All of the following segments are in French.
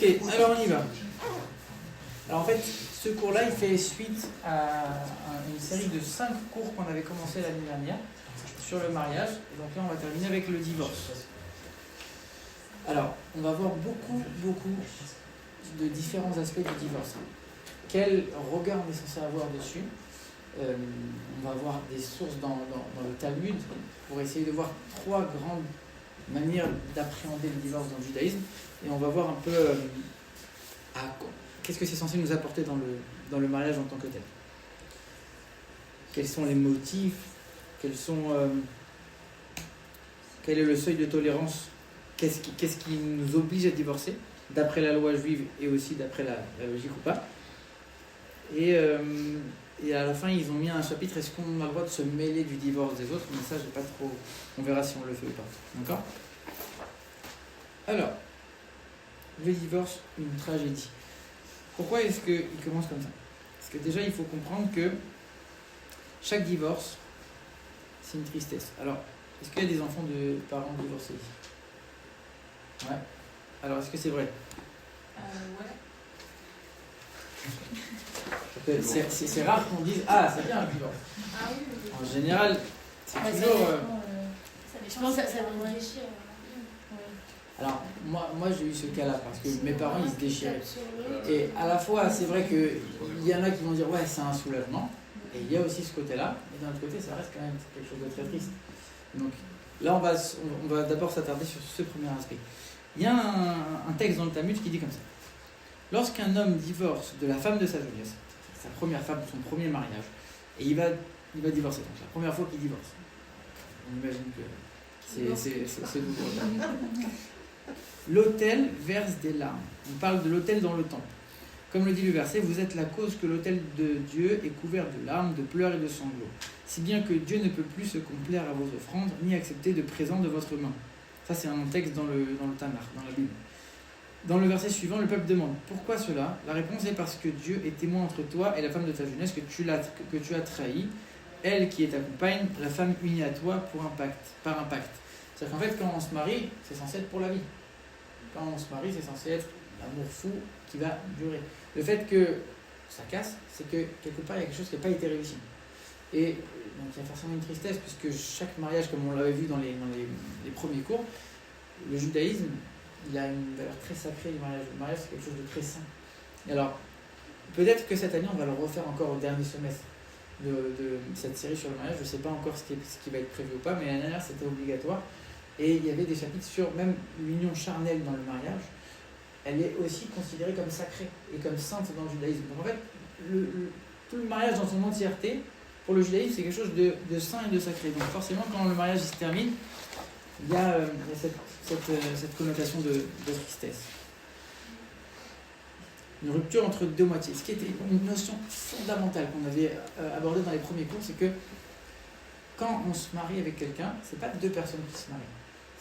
Ok, alors on y va. Alors en fait, ce cours-là, il fait suite à une série de 5 cours qu'on avait commencé l'année dernière sur le mariage. Et donc là, on va terminer avec le divorce. Alors, on va voir beaucoup de différents aspects du divorce. Quel regard on est censé avoir dessus? On va voir des sources dans le Talmud pour essayer de voir 3 grandes manières d'appréhender le divorce dans le judaïsme. Et on va voir un peu qu'est-ce que c'est censé nous apporter dans le mariage en tant que tel. Quels sont les motifs? Quel est le seuil de tolérance? Qu'est-ce qui nous oblige à divorcer, d'après la loi juive et aussi d'après la logique ou pas? Et à la fin, ils ont mis un chapitre, est-ce qu'on a le droit de se mêler du divorce des autres? Mais ça, j'ai pas trop... On verra si on le fait ou pas. D'accord? Alors, le divorce, une tragédie. Pourquoi est-ce qu'il commence comme ça? Parce que déjà, il faut comprendre que chaque divorce, c'est une tristesse. Alors, est-ce qu'il y a des enfants de parents divorcés ici? Ouais. Alors, est-ce que c'est vrai? Ouais. C'est rare qu'on dise « Ah, c'est bien un divorce ». Ah oui, oui. En général, c'est toujours... Je pense que ça va me déchirer. Alors, moi j'ai eu ce cas-là, parce que mes parents, ils se déchiraient. Et à la fois, c'est vrai qu'il y en a qui vont dire « Ouais, c'est un soulagement ». Et il y a aussi ce côté-là. Et d'un autre côté, ça reste quand même quelque chose de très triste. Donc là, on va d'abord s'attarder sur ce premier aspect. Il y a un texte dans le Talmud qui dit comme ça. Lorsqu'un homme divorce de la femme de sa jeunesse, sa première femme, son premier mariage, et il va divorcer, donc c'est la première fois qu'il divorce. On imagine que c'est douloureux. L'autel verse des larmes. On parle de l'autel dans le temple. Comme le dit le verset, vous êtes la cause que l'autel de Dieu est couvert de larmes, de pleurs et de sanglots, si bien que Dieu ne peut plus se complaire à vos offrandes, ni accepter de présents de votre main. Ça, c'est un texte dans le Tanakh, dans la Bible. Dans le verset suivant, le peuple demande « Pourquoi cela ?» La réponse est parce que Dieu est témoin entre toi et la femme de ta jeunesse que tu as trahi, elle qui est ta compagne, la femme unie à toi par un pacte. C'est-à-dire qu'en fait, quand on se marie, c'est censé être pour la vie. Quand on se marie, c'est censé être l'amour fou qui va durer. Le fait que ça casse, c'est que quelque part, il y a quelque chose qui n'a pas été réussi. Et donc, il y a forcément une tristesse, puisque chaque mariage, comme on l'avait vu dans les premiers cours, le judaïsme, il a une valeur très sacrée du mariage. Le mariage, c'est quelque chose de très saint. Et alors, peut-être que cette année, on va le refaire encore au dernier semestre de cette série sur le mariage. Je ne sais pas encore ce qui va être prévu ou pas, mais l'année dernière, c'était obligatoire. Et il y avait des chapitres sur même l'union charnelle dans le mariage. Elle est aussi considérée comme sacrée et comme sainte dans le judaïsme. Donc en fait, tout le mariage dans son entièreté, pour le judaïsme, c'est quelque chose de saint et de sacré. Donc forcément, quand le mariage se termine, il y a cette connotation de tristesse. Une rupture entre deux moitiés. Ce qui était une notion fondamentale qu'on avait abordée dans les premiers cours, c'est que quand on se marie avec quelqu'un, c'est pas deux personnes qui se marient.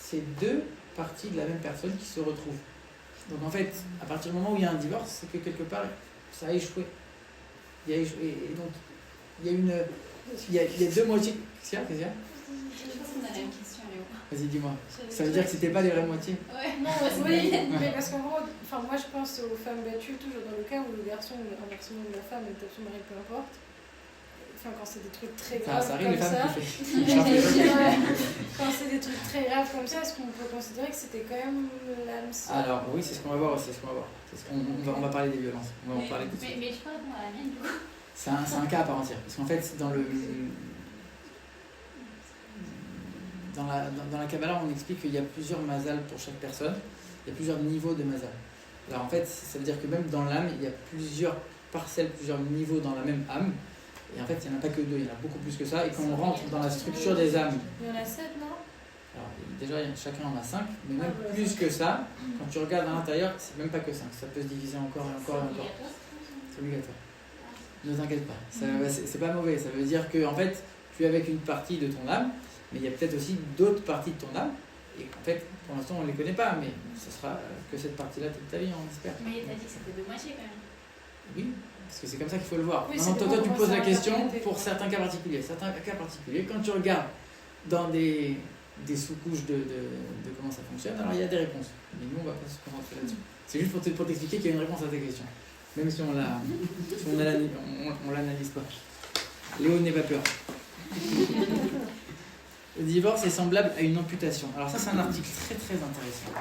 C'est deux parties de la même personne qui se retrouvent. Donc en fait, à partir du moment où il y a un divorce, c'est que quelque part, ça a échoué. Il y a échoué. Et donc, il y a deux moitiés. Qu'est-ce qu'il y a? Je pense qu'on a la même question, Léo. Vas-y, dis-moi. Ça veut dire que c'était pas les vraies moitiés? Ouais, non, oui, mais parce qu'en gros, moi je pense aux femmes battues, toujours dans le cas où le garçon ou inversement la femme est son mari, peu importe. Enfin, quand c'est des trucs très graves ça arrive, comme les femmes ça. Quand c'est des trucs très graves comme ça, est-ce qu'on peut considérer que c'était quand même l'âme sœur? Alors, oui, c'est ce qu'on va voir. On va parler des violences. On va en parler tout de suite. Mais je crois qu'on a la mienne, du coup. C'est un cas à part entière. Parce qu'en fait, dans la Kabbalah, on explique qu'il y a plusieurs mazal pour chaque personne. Il y a plusieurs niveaux de mazal. Alors en fait, ça veut dire que même dans l'âme, il y a plusieurs parcelles, plusieurs niveaux dans la même âme. Et en fait, il n'y en a pas que deux, il y en a beaucoup plus que ça. Et quand on rentre dans la structure des âmes... Il y en a 7, non? Alors déjà, chacun en a 5, mais même plus que ça, quand tu regardes à l'intérieur, c'est même pas que 5. Ça peut se diviser encore et encore et encore. C'est obligatoire. Ne t'inquiète pas, c'est pas mauvais. Ça veut dire que en fait, tu es avec une partie de ton âme, mais il y a peut-être aussi d'autres parties de ton âme. Et en fait, pour l'instant, on ne les connaît pas, mais ce sera que cette partie-là toute ta vie, on espère. Mais t'as dit que c'était deux moitiés quand même. Oui, parce que c'est comme ça qu'il faut le voir. Oui, maintenant, toi, tu poses la question pour certains cas particuliers. Certains cas particuliers, quand tu regardes dans des des sous-couches de comment ça fonctionne. Alors il y a des réponses, mais nous on va pas se concentrer là-dessus. C'est juste pour t'expliquer qu'il y a une réponse à ta question, même si on l'analyse pas. Léo, n'aie pas peur. Le divorce est semblable à une amputation. Alors ça, c'est un article très très intéressant.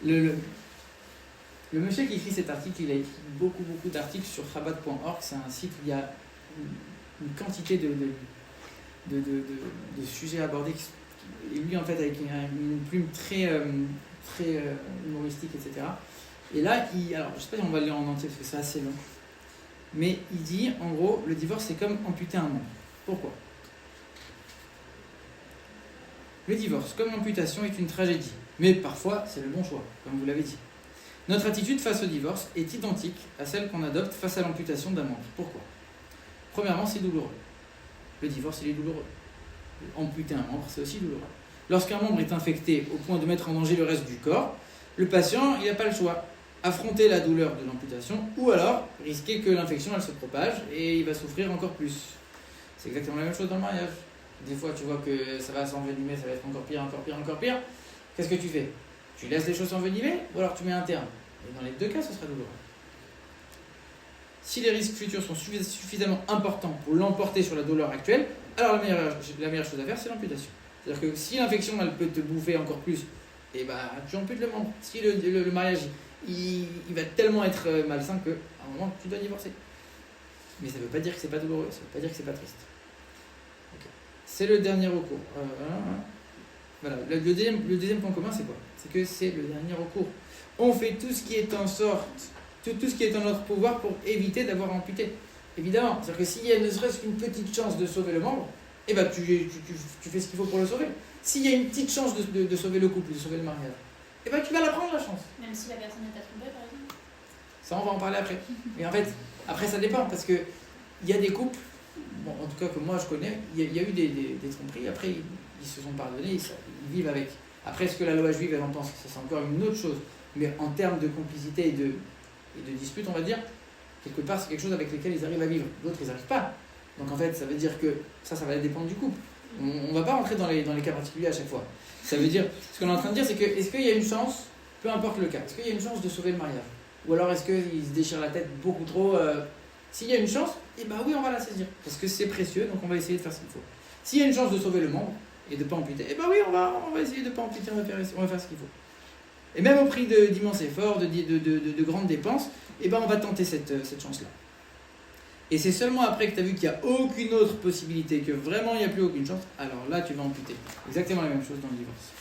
Le monsieur qui écrit cet article, il a écrit beaucoup d'articles sur Chabad.org. C'est un site où il y a une quantité de sujets abordés. Et lui, en fait, avec une plume très humoristique, etc. Et là, alors, je ne sais pas si on va le lire en entier parce que c'est assez long. Mais il dit, en gros, le divorce, c'est comme amputer un membre. Pourquoi ? Le divorce, comme l'amputation, est une tragédie. Mais parfois, c'est le bon choix, comme vous l'avez dit. Notre attitude face au divorce est identique à celle qu'on adopte face à l'amputation d'un membre. Pourquoi ? Premièrement, c'est douloureux. Le divorce, il est douloureux. Amputer un membre, c'est aussi douloureux. Lorsqu'un membre est infecté au point de mettre en danger le reste du corps, le patient, il n'a pas le choix. Affronter la douleur de l'amputation ou alors risquer que l'infection, elle se propage et il va souffrir encore plus. C'est exactement la même chose dans le mariage. Des fois, tu vois que ça va s'envenimer, ça va être encore pire. Qu'est-ce que tu fais ? Tu laisses les choses s'envenimer ou alors tu mets un terme. Et dans les deux cas, ce sera douloureux. Si les risques futurs sont suffisamment importants pour l'emporter sur la douleur actuelle, alors la meilleure chose à faire, c'est l'amputation. C'est-à-dire que si l'infection, elle peut te bouffer encore plus, et tu amputes le membre. Si le mariage, il va tellement être malsain qu'à un moment, tu dois divorcer. Mais ça ne veut pas dire que c'est pas douloureux, ça ne veut pas dire que c'est pas triste. Okay. C'est le dernier recours. Voilà. Le deuxième point commun, c'est quoi ? C'est que c'est le dernier recours. On fait tout ce qui est en sorte, tout ce qui est en notre pouvoir pour éviter d'avoir amputé. Évidemment, c'est-à-dire que s'il y a ne serait-ce qu'une petite chance de sauver le membre, tu fais ce qu'il faut pour le sauver. S'il y a une petite chance de sauver le couple, de sauver le mariage, tu vas la prendre la chance. Même si la personne est trompée, par exemple. Ça, on va en parler après. Et en fait, après ça dépend, parce que il y a des couples, bon, en tout cas que moi je connais, il y a eu des tromperies, après ils se sont pardonnés, ils vivent avec. Après, ce que la loi juive elle en pense, ça c'est encore une autre chose. Mais en termes de complicité et de dispute, on va dire, quelque part c'est quelque chose avec lequel ils arrivent à vivre. D'autres, ils n'arrivent pas. Donc en fait, ça veut dire que ça va dépendre du couple. On ne va pas rentrer dans les cas particuliers à chaque fois. Ça veut dire, ce qu'on est en train de dire, c'est que est-ce qu'il y a une chance, peu importe le cas, est-ce qu'il y a une chance de sauver le mariage ? Ou alors est-ce qu'ils se déchirent la tête beaucoup trop S'il y a une chance, oui, on va la saisir. Parce que c'est précieux, donc on va essayer de faire ce qu'il faut. S'il y a une chance de sauver le membre et de ne pas amputer, oui, on va essayer de ne pas amputer, on va faire ce qu'il faut. Et même au prix d'immenses efforts, de grandes dépenses, on va tenter cette chance-là. Et c'est seulement après que tu as vu qu'il n'y a aucune autre possibilité, que vraiment il n'y a plus aucune chance, alors là tu vas amputer. Exactement la même chose dans le divorce.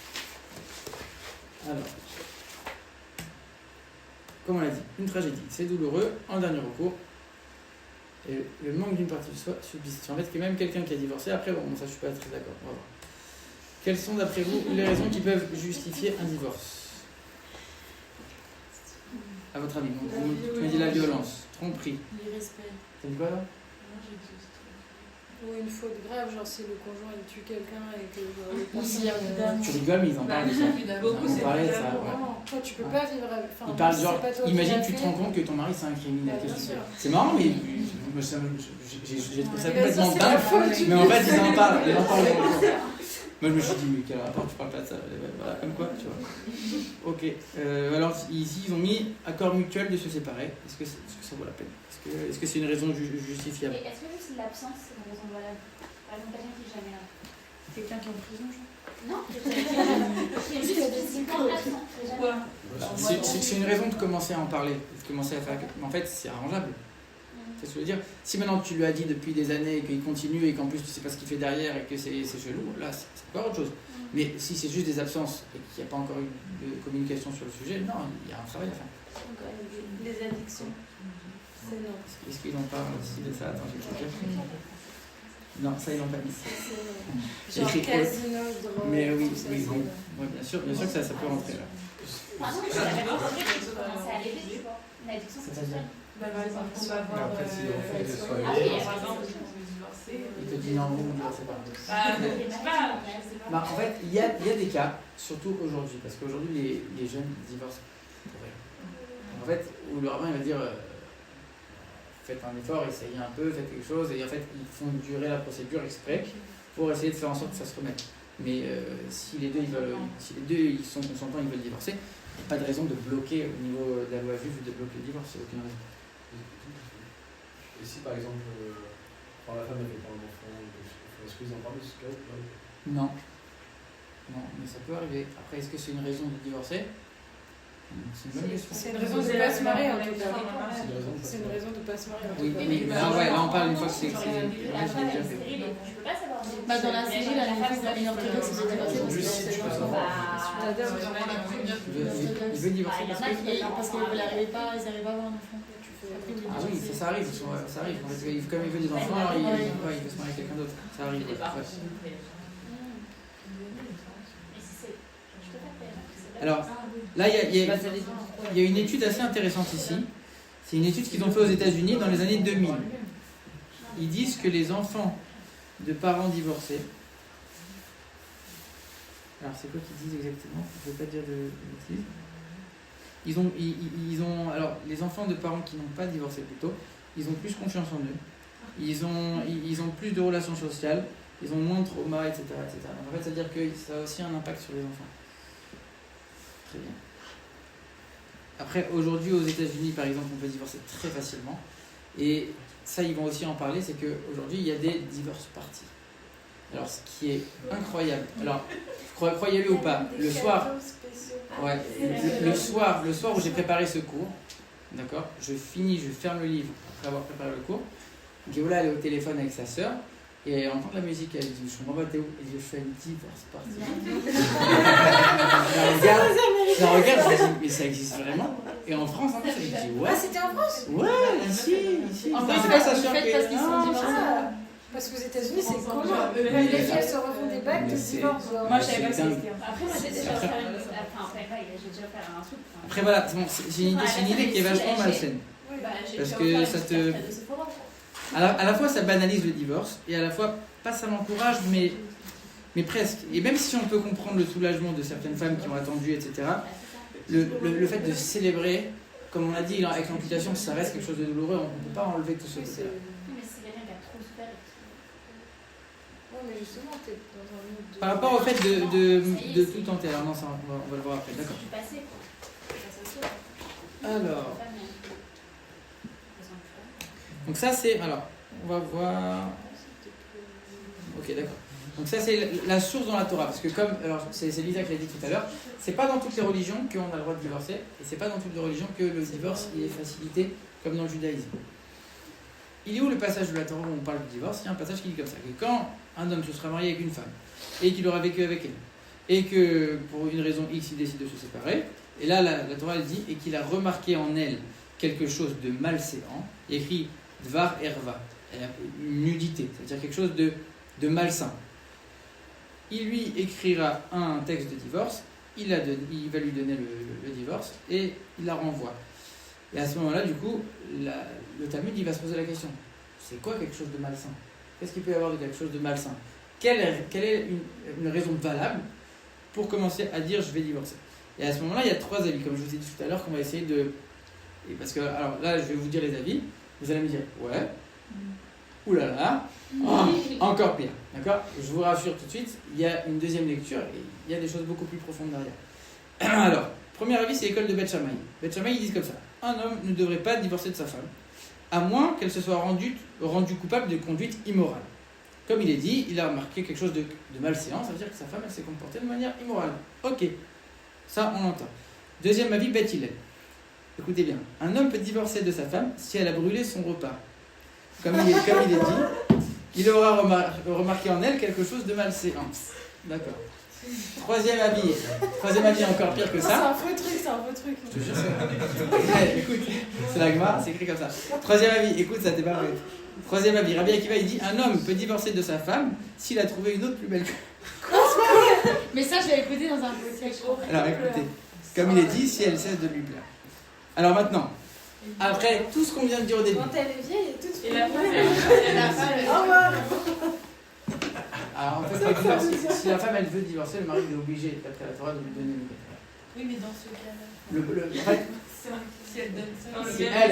Alors, comme on l'a dit, une tragédie, c'est douloureux, en dernier recours. Et le manque d'une partie de soi subsiste. En fait, qu'il y a même quelqu'un qui a divorcé, après, ça je ne suis pas très d'accord. On va voir. Quelles sont d'après vous les raisons qui peuvent justifier un divorce ? À votre avis, tu m'as dit la violence, tromperie. L'irrespect. T'as dit quoi là ? Ou une faute grave, genre si le conjoint il tue quelqu'un et que le Ou s'il y a plus d'amour. Tu rigoles, mais ils en parlent de ça. Beaucoup, On parlait de ça, ouais. Non, toi tu peux pas vivre avec. Ils parlent genre, imagine tu te rends compte que ton mari c'est un criminel. Bien Qu'est-ce que tu sûr. fais ? C'est marrant, mais j'ai trouvé ça Mais ça, complètement c'est dingue. la faute. Mais en fait, ils en parlent. Moi, je me suis dit, mais quel rapport, tu parles pas de ça. Voilà, comme quoi, tu vois. Ok. Alors, ici, ils ont mis accord mutuel de se séparer. Est-ce que ça vaut la peine ? Est-ce que c'est une raison justifiable ? Et est-ce que juste l'absence, c'est une raison valable ? Par exemple, quelqu'un qui est jamais là. Quelqu'un qui est en prison, genre. Non, qui est juste physiquement absent. qui est jamais là. C'est une raison de commencer à en parler. De commencer à faire. Mais en fait, c'est arrangeable. C'est ce que je veux dire. Si maintenant tu lui as dit depuis des années et qu'il continue et qu'en plus tu sais pas ce qu'il fait derrière et que c'est chelou, là c'est encore autre chose. Mais si c'est juste des absences et qu'il n'y a pas encore eu de communication sur le sujet, non, il y a un travail à faire. Les addictions. C'est non. Est-ce qu'ils en parlent aussi de ça ? Attends, j'ai le truc. Non, ça ils l'ont pas mis. Genre casino, drogue. Mais oui, ça, oui, bon. Ouais, bien sûr que ça peut rentrer là. Par contre, c'est la même chose qui commence à aller vite, tu vois. Une addiction, c'est social. Par exemple, on va voir. Après, si on fait des soirées, par exemple, Il te dit non, vous divorcez pas. Bah, En fait, il y a des cas, surtout aujourd'hui, parce qu'aujourd'hui les jeunes divorcent pour rien. En fait, où le rabbin il va dire faites un effort, essayez un peu, faites quelque chose, et en fait ils font durer la procédure exprès pour essayer de faire en sorte que ça se remette. Mais si les deux ils sont consentants, ils veulent divorcer, il n'y a pas de raison de bloquer au niveau de la loi juive de bloquer le divorce, c'est aucune raison. Et si par exemple la femme n'avait pas un enfant, est-ce qu'ils en parlent de ce cas ou pas? Non. Non, mais ça peut arriver. Après, est-ce que c'est une raison de divorcer? C'est une bonne question. C'est une raison de ne pas se marier en tout cas. C'est une raison de pas se marier. C'est une raison de ne pas se marier en tout cas. Oui, là on parle une fois que c'est. Je peux pas savoir. Dans la série, la femme de la orthodoxe, c'est Juste si tu peux savoir. Il veut divorcer parce qu'ils ne l'arrivaient pas, ils n'arrivaient pas à avoir un enfant. Ah oui, ça arrive, ça arrive. Comme il veut des enfants, alors il veut se marier avec quelqu'un d'autre. Ça arrive. Alors, là, il y a une étude assez intéressante ici. C'est une étude qu'ils ont fait aux États-Unis dans les années 2000. Ils disent que les enfants de parents divorcés. Alors, c'est quoi qu'ils disent exactement? Je ne veux pas dire de bêtises. Alors, les enfants de parents qui n'ont pas divorcé plutôt, ils ont plus confiance en eux. Ils ont plus de relations sociales. Ils ont moins de trauma, etc. etc. En fait, c'est-à-dire que ça a aussi un impact sur les enfants. Très bien. Après, aujourd'hui, aux États-Unis, par exemple, on peut divorcer très facilement. Et ça, ils vont aussi en parler, c'est qu'aujourd'hui, il y a des divorce parties. Alors, ce qui est incroyable. Alors, croyez-le ou pas, le soir, le soir où j'ai préparé ce cours, d'accord, je ferme le livre après avoir préparé le cours. Géola, elle est au téléphone avec sa sœur. Et elle entend la musique, elle dit, je comprends pas, t'es où? Et je fais une divorce partie. je la regarde, je me dis, mais ça existe vraiment? Et en France, en fait, je dis, ouais. Ah, c'était en France? Ouais, ici. En C'est fait, pas sa sœur parce qu'ils sont divorcés. Parce qu'aux États-Unis, c'est commun. Les filles, elles se refont des bagues de divorce. Moi, je savais pas que dingue. c'était. Après, moi, j'ai déjà fait un truc. Après, voilà, c'est une idée qui est vachement malsaine. Parce que ça te. À la fois, ça banalise le divorce, et à la fois, pas ça l'encourage, mais presque. Et même si on peut comprendre le soulagement de certaines femmes qui ont attendu, etc., le fait de célébrer, comme on l'a dit, avec l'amputation, ça reste quelque chose de douloureux, on ne peut pas enlever tout ce côté-là. Mais c'est quelqu'un qui a trop souffert. Ouais, mais justement, t'es dans un mood de... Par rapport au fait de tout tenter, alors non, ça, on va le voir après, d'accord. Alors, donc ça c'est, alors, on va voir, ok d'accord, donc ça c'est la source dans la Torah, parce que comme, alors c'est Lisa qui l'a dit tout à l'heure, c'est pas dans toutes les religions qu'on a le droit de divorcer, et c'est pas dans toutes les religions que le divorce il est facilité, comme dans le judaïsme. Il est où le passage de la Torah où on parle du divorce? Il y a un passage qui dit comme ça, que quand un homme se sera marié avec une femme, et qu'il aura vécu avec elle, et que pour une raison X il décide de se séparer, et là la Torah elle dit, et qu'il a remarqué en elle quelque chose de malséant, écrit Dvar Erva, une nudité, c'est-à-dire quelque chose de malsain. Il lui écrira un texte de divorce, il va lui donner le divorce et il la renvoie. Et à ce moment-là, du coup, le Talmud il va se poser la question, c'est quoi quelque chose de malsain? Qu'est-ce qu'il peut y avoir de quelque chose de malsain? Quelle est une raison valable pour commencer à dire je vais divorcer? Et à ce moment-là, il y a trois avis, comme je vous ai dit tout à l'heure, qu'on va essayer de... Parce que, alors là, je vais vous dire les avis. Vous allez me dire, ouais, oulala, encore pire, d'accord? Je vous rassure tout de suite, il y a une deuxième lecture et il y a des choses beaucoup plus profondes derrière. Alors, premier avis, c'est l'école de Beth Shammai. Beth Shammai, ils disent comme ça, un homme ne devrait pas divorcer de sa femme, à moins qu'elle se soit rendue coupable de conduite immorale. Comme il est dit, il a remarqué quelque chose de malséant, ça veut dire que sa femme, elle s'est comportée de manière immorale. Ok, ça, on l'entend. Deuxième avis, Beth Hillel. Écoutez bien, un homme peut divorcer de sa femme si elle a brûlé son repas. Comme il est dit, il aura remarqué en elle quelque chose de malséant. D'accord. Troisième avis encore pire que ça. C'est un faux truc. Je te jure, écoute, c'est la Gemara, c'est écrit comme ça. Troisième avis, écoute, ça t'est pas vrai. Troisième avis, Rabbi Akiva, il dit, un homme peut divorcer de sa femme s'il a trouvé une autre plus belle que... Mais ça, je l'ai écouté dans un podcast. Alors écoutez, comme il est dit, si elle cesse de lui plaire. Alors maintenant, après tout ce qu'on vient de dire au début. Quand elle est vieille, elle est toute... Et la femme, Au revoir. Alors en fait, si la femme elle veut divorcer, le mari est obligé, d'après la Torah, de lui donner une. Oui, mais dans ce cas-là. En fait, ça. Si elle donne ça.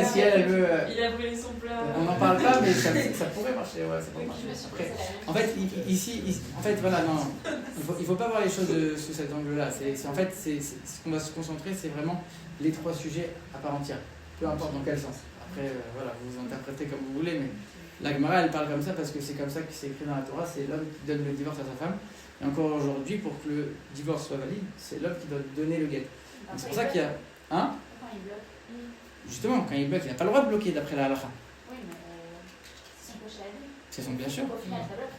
Si elle veut. Il a brûlé son plat. On n'en parle pas, mais ça pourrait marcher. Ouais, ça pourrait Oui, je me marcher. suis Après, posé la en fait, ici, en fait, voilà, non, il faut pas voir les choses sous cet angle-là. En fait, ce qu'on va se concentrer, c'est vraiment les trois sujets à part entière, peu importe dans quel sens. Après, voilà, vous interprétez comme vous voulez, mais la Gemara, elle parle comme ça parce que c'est comme ça que c'est écrit dans la Torah, c'est l'homme qui donne le divorce à sa femme. Et encore aujourd'hui, pour que le divorce soit valide, c'est l'homme qui doit donner le guet. Donc c'est pour ça qu'il y a... Hein? Quand il bloque. Justement, quand il bloque, il n'a pas le droit de bloquer d'après la halakha. Oui, mais si on coche la vie. C'est son bien sûr. Au final, ça bloque.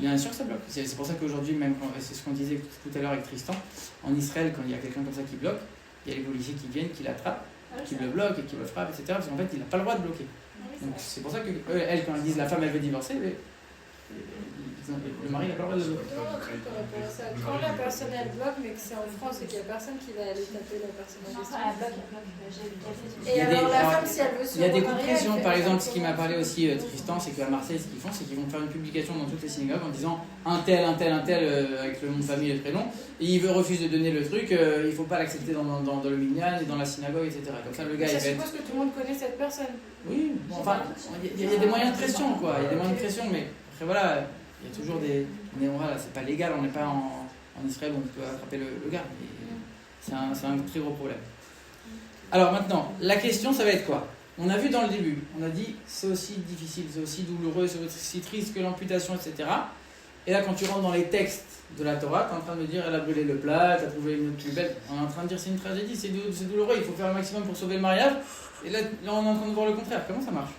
Bien sûr que ça bloque. C'est pour ça qu'aujourd'hui, même c'est ce qu'on disait tout à l'heure avec Tristan, en Israël, quand il y a quelqu'un comme ça qui bloque, il y a les policiers qui viennent, qui l'attrapent, qui le bloquent et qui le frappent, etc. Parce qu'en fait, il n'a pas le droit de bloquer. Donc c'est pour ça que elle, quand ils disent la femme elle veut divorcer, le mari n'a pas le droit de le bloquer. Quand la personne elle bloque, mais que c'est en France et qu'il n'y a personne qui va aller taper la personne en Non, question. quand elle bloque, elle bloque. J'ai déjà fait. Et Il y a alors des- la alors, femme, si elle veut se Il y a des remarier, compressions, elle fait par ça exemple, ce qui comment? m'a parlé aussi Tristan, c'est qu'à Marseille, ce qu'ils font, c'est qu'ils vont faire une publication dans toutes les synagogues en disant un tel, avec le nom de famille et le prénom, et il refuse de donner le truc, il ne faut pas l'accepter dans le minyan et dans la synagogue, etc. Comme ça, le gars, il Ça va être... suppose que tout le monde connaît cette personne. Oui, bon, enfin, il y a des moyens de pression, quoi. Il y a des moyens de pression, mais après, voilà, il y a toujours des... On est, voilà, c'est pas légal, on n'est pas en Israël où on peut attraper le gars. Mais c'est un très gros problème. Alors maintenant, la question, ça va être quoi? On a vu dans le début, on a dit c'est aussi difficile, c'est aussi douloureux, c'est aussi triste que l'amputation, etc. Et là, quand tu rentres dans les textes de la Torah, tu es en train de me dire elle a brûlé le plat, tu as trouvé une autre plus belle. On est en train de dire c'est une tragédie, c'est douloureux, il faut faire le maximum pour sauver le mariage. Et là, on est en train de voir le contraire. Comment ça marche?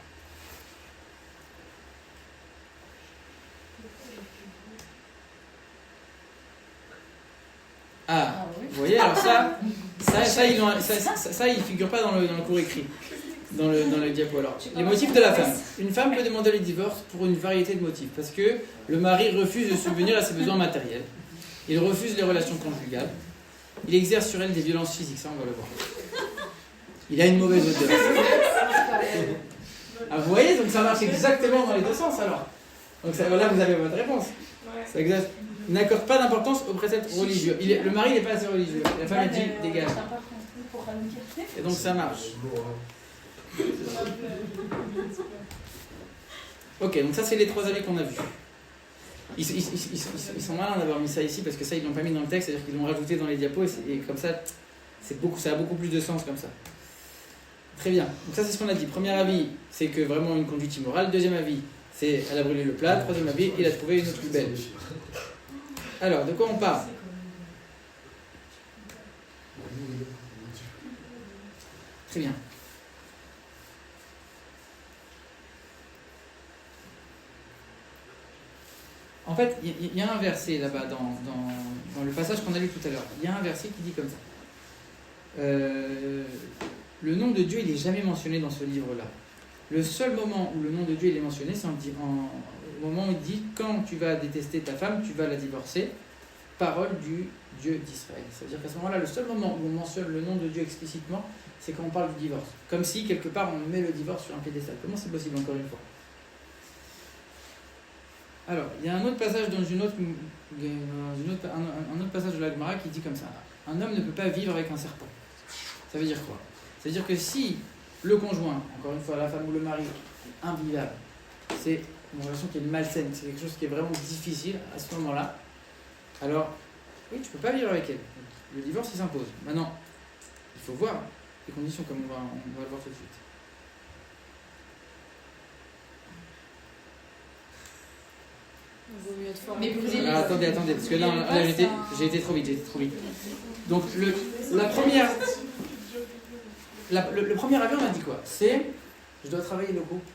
Ah, vous voyez, alors ça il figure pas dans le cours écrit, dans le diapo. Alors, les motifs de la femme. Une femme peut demander le divorce pour une variété de motifs, parce que le mari refuse de subvenir à ses besoins matériels, il refuse les relations conjugales, il exerce sur elle des violences physiques, ça on va le voir. Il a une mauvaise odeur. Ah, vous voyez, donc ça marche exactement dans les deux sens alors. Donc ça, là vous avez votre réponse. C'est exact. N'accorde pas d'importance aux préceptes religieux. Le mari n'est pas assez religieux. La femme elle dit dégage. Et donc ça marche. Ok, donc ça c'est les trois avis qu'on a vus. Ils sont malins d'avoir mis ça ici parce que ça ils l'ont pas mis dans le texte, c'est-à-dire qu'ils l'ont rajouté dans les diapos et comme ça, ça a beaucoup plus de sens comme ça. Très bien, donc ça c'est ce qu'on a dit. Premier avis, c'est que vraiment une conduite immorale. Deuxième avis, c'est elle a brûlé le plat. Troisième avis, il a trouvé une autre plus belle. Alors, de quoi on parle? Très bien. En fait, il y a un verset là-bas dans le passage qu'on a lu tout à l'heure. Il y a un verset qui dit comme ça. Le nom de Dieu, il n'est jamais mentionné dans ce livre-là. Le seul moment où le nom de Dieu il est mentionné, c'est au moment où il dit quand tu vas détester ta femme, tu vas la divorcer. Parole du Dieu d'Israël. C'est-à-dire qu'à ce moment-là, le seul moment où on mentionne le nom de Dieu explicitement, c'est quand on parle du divorce. Comme si, quelque part, on met le divorce sur un piédestal. Comment c'est possible, encore une fois? Alors, il y a un autre passage un autre passage de la Gemara qui dit comme ça. Un homme ne peut pas vivre avec un serpent. Ça veut dire quoi? Ça veut dire que si le conjoint, encore une fois, la femme ou le mari, est invivable, c'est une relation qui est malsaine, c'est quelque chose qui est vraiment difficile à ce moment-là, alors, oui, tu ne peux pas vivre avec elle. Le divorce, il s'impose. Maintenant, il faut voir les conditions comme on va le voir tout de suite. Il vaut mieux être fort. Mais vous Alors, attendez, parce que là j'ai été trop vite. Donc, le premier avis, on a dit quoi? C'est, je dois travailler le couple,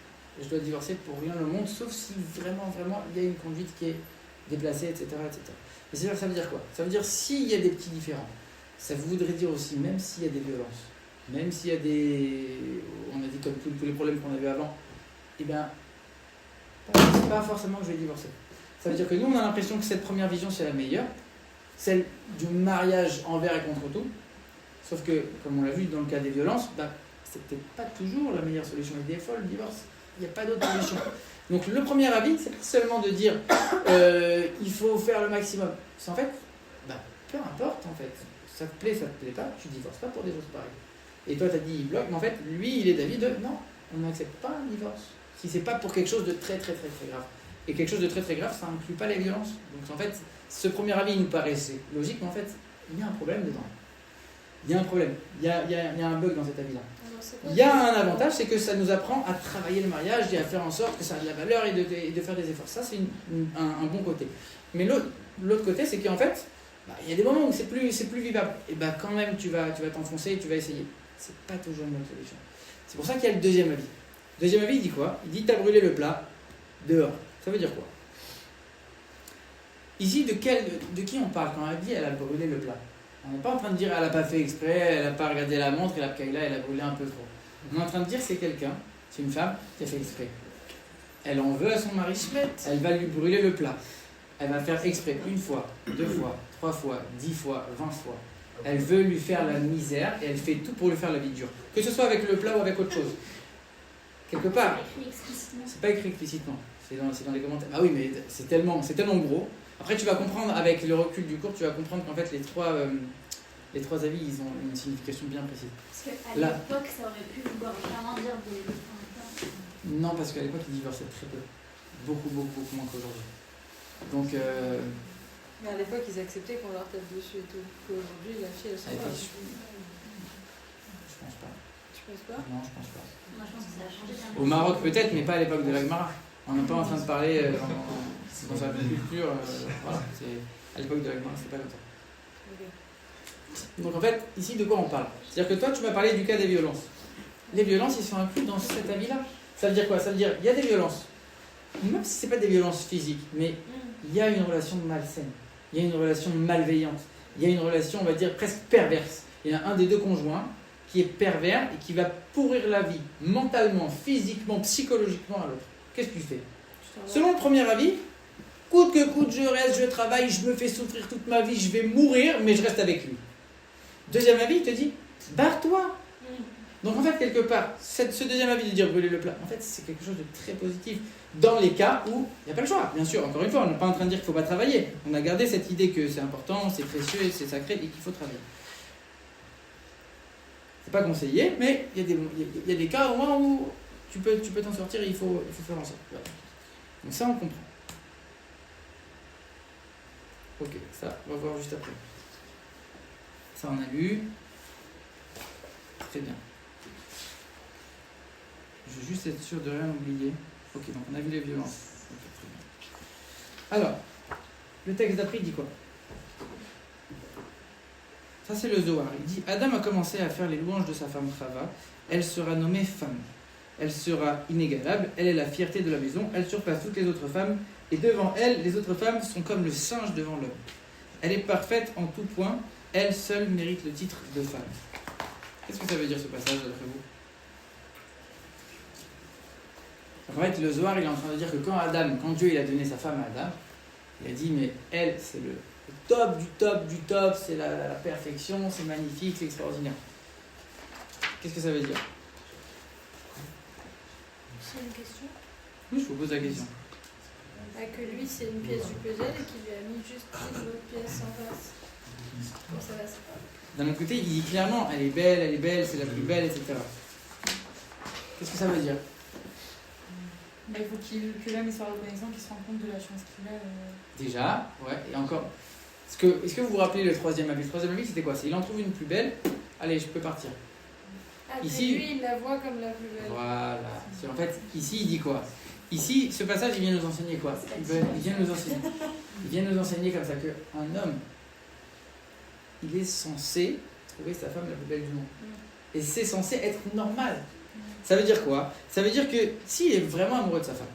je dois divorcer pour rien au monde, sauf si vraiment, il y a une conduite qui est déplacée, etc. Et ça veut dire quoi? Ça veut dire s'il y a des petits différends. Ça voudrait dire aussi, même s'il y a des violences, même s'il y a on a dit comme tous les problèmes qu'on avait avant, eh bien, c'est pas forcément que je vais divorcer. Ça veut dire que nous, on a l'impression que cette première vision, c'est la meilleure, celle du mariage envers et contre tout. Sauf que, comme on l'a vu dans le cas des violences, c'est peut-être pas toujours la meilleure solution. Et des fois, le divorce, il n'y a pas d'autre solution. Donc le premier avis, c'est pas seulement de dire il faut faire le maximum. C'est en fait, peu importe en fait. Ça te plaît pas, tu divorces pas pour des choses pareilles. et toi tu as dit il bloque, mais en fait, lui, il est d'avis de non, on n'accepte pas un divorce. Si c'est pas pour quelque chose de très très très très grave. Et quelque chose de très très grave, ça inclut pas les violences. Donc en fait, ce premier avis il nous paraissait logique, mais en fait, il y a un problème dedans. Il y a un problème, il y a un bug dans cet avis-là. Il y a un avantage, c'est que ça nous apprend à travailler le mariage et à faire en sorte que ça a de la valeur et de faire des efforts. Ça, c'est un bon côté. Mais l'autre côté, c'est qu'en fait, il y a des moments où c'est plus vivable. Et quand même, tu vas t'enfoncer et tu vas essayer. C'est pas toujours une bonne solution. C'est pour ça qu'il y a le deuxième avis. Le deuxième avis, il dit quoi? Il dit t'as brûlé le plat dehors. Ça veut dire quoi? Ici, de qui on parle quand elle dit elle a brûlé le plat? On n'est pas en train de dire elle n'a pas fait exprès, elle n'a pas regardé la montre, elle a brûlé un peu trop. On est en train de dire c'est quelqu'un, c'est une femme qui a fait exprès. Elle en veut à son mari, elle va lui brûler le plat. Elle va faire exprès une fois, 2 fois, 3 fois, 10 fois, 20 fois. Elle veut lui faire la misère et elle fait tout pour lui faire la vie dure. Que ce soit avec le plat ou avec autre chose. Quelque part. C'est pas écrit explicitement. C'est dans les commentaires. Ah oui, mais c'est tellement gros. Après, tu vas comprendre, avec le recul du cours, tu vas comprendre qu'en fait, les trois avis, ils ont une signification bien précise. Parce qu'à l'époque, ça aurait pu vouloir vraiment dire des... Non, parce qu'à l'époque, ils divorçaient très peu. Beaucoup moins qu'aujourd'hui. Donc... Mais à l'époque, ils acceptaient qu'on leur tape dessus et tout. Qu'aujourd'hui, la fille, elle s'en va. Je pense pas. Tu penses pas? Non, je pense pas. Moi, je pense que ça a changé. Au Maroc, peut-être, mais pas à l'époque de la Gemara. On n'est pas en train de parler dans sa culture. Voilà, à l'époque de la Gemara, c'est pas comme ça. Okay. Donc en fait, ici, de quoi on parle? C'est-à-dire que toi, tu m'as parlé du cas des violences. Les violences, ils sont inclus dans cet avis-là. Ça veut dire quoi? Ça veut dire il y a des violences. Même si ce n'est pas des violences physiques, mais il y a une relation malsaine. Il y a une relation malveillante. Il y a une relation, on va dire, presque perverse. Il y a un des deux conjoints qui est pervers et qui va pourrir la vie mentalement, physiquement, psychologiquement à l'autre. Qu'est-ce que tu fais? Selon le premier avis, coûte que coûte, je reste, je travaille, je me fais souffrir toute ma vie, je vais mourir, mais je reste avec lui. Deuxième avis, il te dit, barre-toi. Donc en fait, quelque part, ce deuxième avis de dire brûler le plat, en fait, c'est quelque chose de très positif dans les cas où il n'y a pas le choix. Bien sûr, encore une fois, on n'est pas en train de dire qu'il ne faut pas travailler. On a gardé cette idée que c'est important, c'est précieux, c'est sacré et qu'il faut travailler. C'est pas conseillé, mais il y a des cas au moins où tu peux t'en sortir et il faut faire en sorte. Voilà. Donc ça, on comprend. Ok, ça, on va voir juste après. Ça, on a lu. Très bien. Je veux juste être sûr de rien oublier. Ok, donc on a vu les violences. Okay, très bien. Alors, le texte d'après, il dit quoi? Ça, c'est le Zohar. Il dit Adam a commencé à faire les louanges de sa femme Chava. Elle sera nommée femme. Elle sera inégalable. Elle est la fierté de la maison. Elle surpasse toutes les autres femmes. Et devant elle, les autres femmes sont comme le singe devant l'homme. Elle est parfaite en tout point. Elle seule mérite le titre de femme. Qu'est-ce que ça veut dire ce passage, d'après vous? En fait, le Zohar, il est en train de dire que quand Dieu il a donné sa femme à Adam, il a dit, mais elle, c'est le top du top du top, c'est la perfection, c'est magnifique, c'est extraordinaire. Qu'est-ce que ça veut dire? C'est une question? Oui, je vous pose la question. Que lui, c'est une pièce du puzzle et qu'il lui a mis juste une autre pièce en face. Comme ça, là, c'est pas... D'un autre côté, il dit clairement, elle est belle, c'est la plus belle, etc. Qu'est-ce que ça veut dire? Il faut que l'homme soit reconnaissant, qu'il se rende compte de la chance qu'il a. Déjà, ouais, et encore. Est-ce que vous vous rappelez le troisième avis? Le troisième avis, c'était quoi? C'est il en trouve une plus belle, allez, je peux partir. Ici, lui, il la voit comme la plus belle. Voilà. En fait, ici, il dit quoi? Ici, ce passage, il vient nous enseigner quoi? Il vient nous enseigner comme ça qu'un homme, il est censé trouver sa femme la plus belle du monde. Et c'est censé être normal. Ça veut dire quoi? Ça veut dire que s'il est vraiment amoureux de sa femme,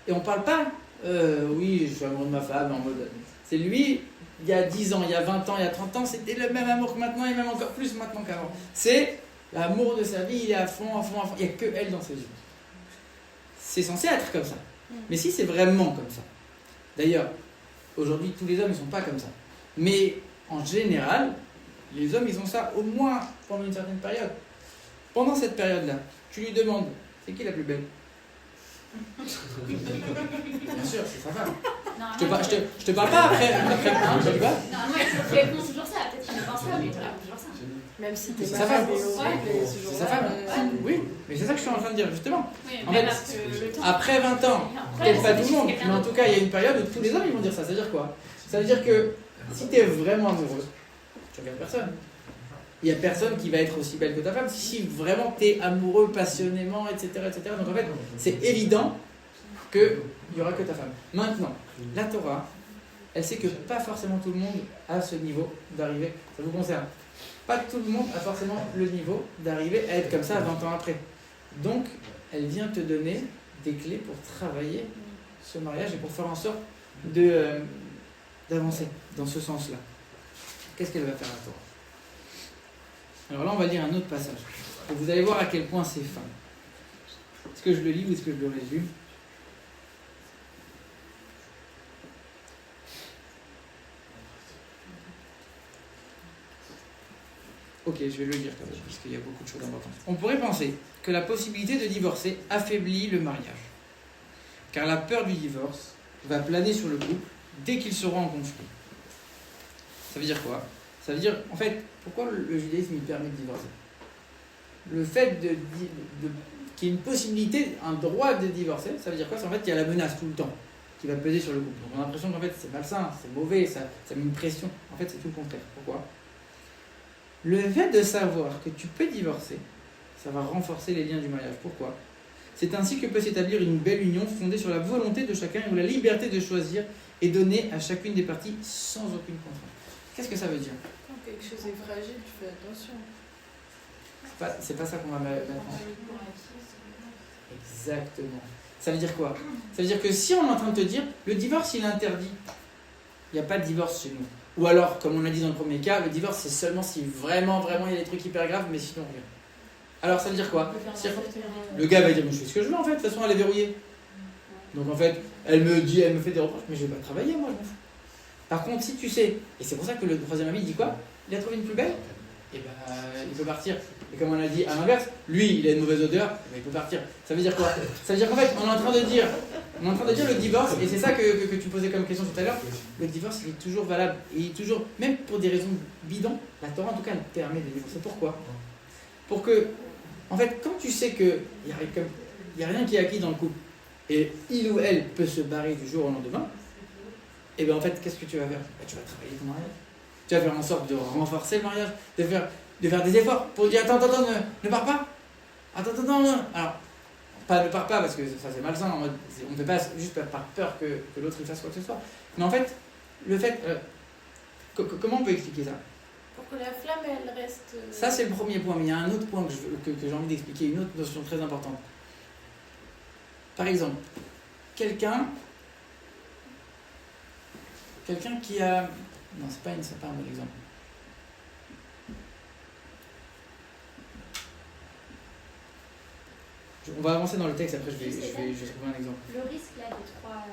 et on parle pas, oui, je suis amoureux de ma femme, en mode... C'est lui, il y a 10 ans, il y a 20 ans, il y a 30 ans, c'était le même amour que maintenant, et même encore plus maintenant qu'avant. C'est l'amour de sa vie, il est à fond, il n'y a que elle dans ses yeux. C'est censé être comme ça. Mais si c'est vraiment comme ça, d'ailleurs, aujourd'hui, tous les hommes ne sont pas comme ça. Mais en général, les hommes, ils ont ça au moins pendant une certaine période. Pendant cette période-là, tu lui demandes, c'est qui la plus belle? Bien sûr, c'est sa femme. Je te parle pas après hein, tu dis quoi? Non, moi, il répond toujours ça. Peut-être qu'il ne pense pas, mais il répond toujours ça. Même si t'es C'est sa malade femme. et horrible, et ce C'est jour-là, sa femme. Oui, mais c'est ça que je suis en train de dire, justement. Oui, En mais fait, parce que le temps. Après 20 ans, peut-être pas tout le monde, mais en tout cas, il y a une période où tous les hommes ils vont dire ça. C'est-à-dire quoi? Ça veut dire que si tu es vraiment amoureux, tu regardes personne. Il n'y a personne qui va être aussi belle que ta femme. Si vraiment tu es amoureux passionnément, etc., etc. Donc en fait, c'est évident qu'il n'y aura que ta femme. Maintenant, la Torah, elle sait que pas forcément tout le monde a ce niveau d'arriver. Ça vous concerne. Pas tout le monde a forcément le niveau d'arriver à être comme ça 20 ans après. Donc, elle vient te donner des clés pour travailler ce mariage et pour faire en sorte d'avancer dans ce sens-là. Qu'est-ce qu'elle va faire la Torah? Alors là, on va lire un autre passage. Et vous allez voir à quel point c'est fin. Est-ce que je le lis ou est-ce que je le résume? Ok, je vais le lire quand même, parce qu'il y a beaucoup de choses importantes. On pourrait penser que la possibilité de divorcer affaiblit le mariage, car la peur du divorce va planer sur le couple dès qu'ils seront en conflit. Ça veut dire quoi? Ça veut dire, en fait, pourquoi le judaïsme il permet de divorcer? Le fait qu'il y ait une possibilité, un droit de divorcer, ça veut dire quoi? C'est en fait qu'il y a la menace tout le temps qui va peser sur le couple. Donc on a l'impression qu'en fait c'est malsain, c'est mauvais, ça met une pression. En fait, c'est tout le contraire. Pourquoi? Le fait de savoir que tu peux divorcer, ça va renforcer les liens du mariage. Pourquoi? C'est ainsi que peut s'établir une belle union fondée sur la volonté de chacun et où la liberté de choisir est donnée à chacune des parties sans aucune contrainte. Qu'est-ce que ça veut dire? Quand quelque chose est fragile, tu fais attention. C'est pas ça qu'on va mettre en place. Exactement. Ça veut dire quoi? Ça veut dire que si on est en train de te dire, le divorce il est interdit, il n'y a pas de divorce chez nous. Ou alors, comme on l'a dit dans le premier cas, le divorce c'est seulement si vraiment il y a des trucs hyper graves, mais sinon rien. Alors ça veut dire quoi? Le gars va dire, mais je fais ce que je veux en fait, de toute façon elle est verrouillée. Donc en fait, elle me fait des reproches, mais je vais pas travailler moi, je m'en fous. Par contre, si tu sais, et c'est pour ça que le troisième ami dit quoi? Il a trouvé une plus belle? Et ben il peut partir. Et comme on a dit à l'inverse, lui il a une mauvaise odeur, ben, il peut partir. Ça veut dire quoi? Ça veut dire qu'en fait, on est en train de dire le divorce, et c'est ça que tu posais comme question tout à l'heure, le divorce il est toujours valable, et il est toujours, même pour des raisons bidons, la Torah en tout cas elle permet de divorcer. Pourquoi? Pour que, en fait, quand tu sais qu'il n'y a rien qui est acquis dans le couple, et il ou elle peut se barrer du jour au lendemain, et bien en fait, qu'est-ce que tu vas faire? Ben, tu vas travailler ton mariage. Tu vas faire en sorte de renforcer le mariage, de faire des efforts pour dire attends, ne pars pas. Attends. Alors, pas ne pars pas parce que ça c'est malsain, en mode, on ne fait pas juste par peur que l'autre il fasse quoi que ce soit. Mais en fait, le fait. Comment on peut expliquer ça? Pour que la flamme elle reste. Ça c'est le premier point, mais il y a un autre point que j'ai envie d'expliquer, une autre notion très importante. Par exemple, quelqu'un qui a. Non, c'est pas un bon exemple. On va avancer dans le texte, après je vais trouver un exemple. Le risque là des trois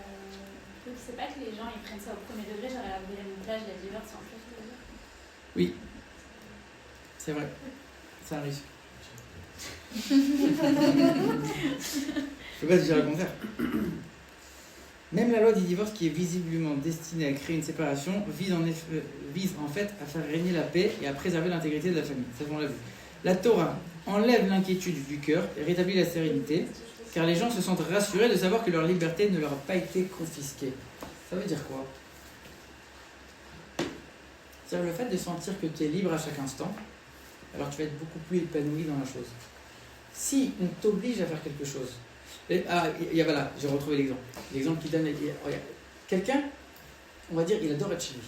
trucs, c'est pas que les gens ils prennent ça au premier degré, genre la montage, la divorce en fait. Oui, c'est vrai, c'est un risque. Je peux pas te dire le contraire. Même la loi du divorce qui est visiblement destinée à créer une séparation vise en fait à faire régner la paix et à préserver l'intégrité de la famille. Ça on l'a vu. La Torah enlève l'inquiétude du cœur et rétablit la sérénité, car les gens se sentent rassurés de savoir que leur liberté ne leur a pas été confisquée. Ça veut dire quoi? C'est-à-dire le fait de sentir que tu es libre à chaque instant, alors tu vas être beaucoup plus épanoui dans la chose. Si on t'oblige à faire quelque chose, voilà, j'ai retrouvé l'exemple. L'exemple qui donne, regarde, quelqu'un, on va dire, il adore être chez lui.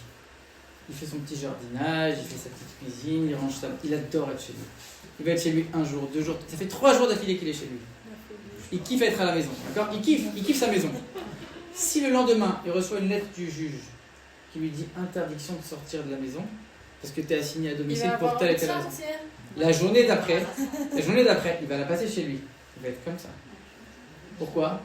Il fait son petit jardinage, il fait sa petite cuisine, il range ça, il adore être chez lui. Il va être chez lui un jour, 2 jours, ça fait 3 jours d'affilée qu'il est chez lui. Il kiffe être à la maison, d'accord? Il kiffe sa maison. Si le lendemain, il reçoit une lettre du juge qui lui dit interdiction de sortir de la maison, parce que tu es assigné à domicile pour telle et telle raison. La journée d'après, il va la passer chez lui. Il va être comme ça. Pourquoi?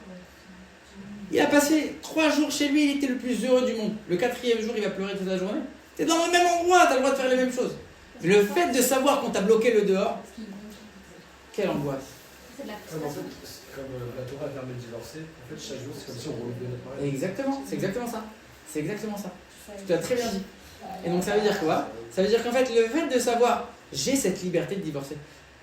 Il a passé 3 jours chez lui, il était le plus heureux du monde. Le 4e jour, il va pleurer toute la journée. T'es dans le même endroit, t'as le droit de faire les mêmes choses. Mais le fait de savoir qu'on t'a bloqué le dehors, quelle angoisse. C'est de la Comme la Torah permet de divorcer, en fait chaque jour c'est comme si on renouvelait notre mariage. Exactement, c'est exactement ça. Tu l'as très bien dit. Et donc ça veut dire quoi? Ça veut dire qu'en fait le fait de savoir, j'ai cette liberté de divorcer.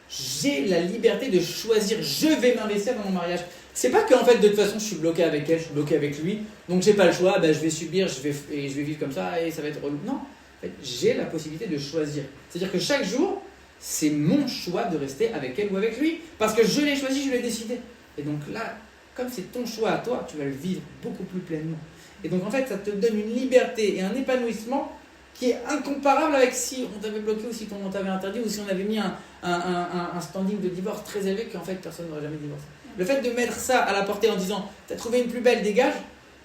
J'ai la liberté de choisir, je vais m'investir dans mon mariage. C'est pas qu'en fait, de toute façon, je suis bloqué avec elle, je suis bloqué avec lui, donc j'ai pas le choix, je vais subir, je vais vivre comme ça et ça va être relou. Non, en fait, j'ai la possibilité de choisir. C'est-à-dire que chaque jour, c'est mon choix de rester avec elle ou avec lui, parce que je l'ai choisi, je l'ai décidé. Et donc là, comme c'est ton choix à toi, tu vas le vivre beaucoup plus pleinement. Et donc en fait, ça te donne une liberté et un épanouissement qui est incomparable avec si on t'avait bloqué ou si on t'avait interdit ou si on avait mis un standing de divorce très élevé qu'en fait personne n'aurait jamais divorcé. Le fait de mettre ça à la portée en disant t'as trouvé une plus belle, dégage,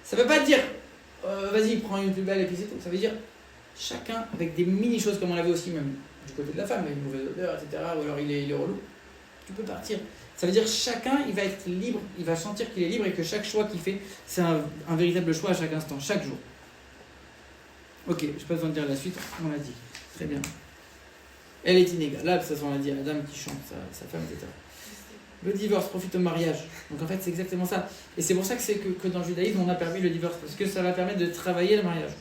ça veut pas dire vas-y prends une plus belle et puis c'est tout. Ça veut dire chacun avec des mini choses comme on l'avait aussi même du côté de la femme, une mauvaise odeur, etc. Ou alors il est relou, tu peux partir. Ça veut dire chacun il va être libre, il va sentir qu'il est libre et que chaque choix qu'il fait c'est un véritable choix à chaque instant, chaque jour. Ok, je n'ai pas besoin de dire la suite, on l'a dit. Très bien. Elle est inégalable, ça on l'a dit à la dame qui chante, sa femme, etc. Le divorce profite au mariage. Donc en fait, c'est exactement ça. Et c'est pour ça que dans le judaïsme, on a permis le divorce, parce que ça va permettre de travailler le mariage.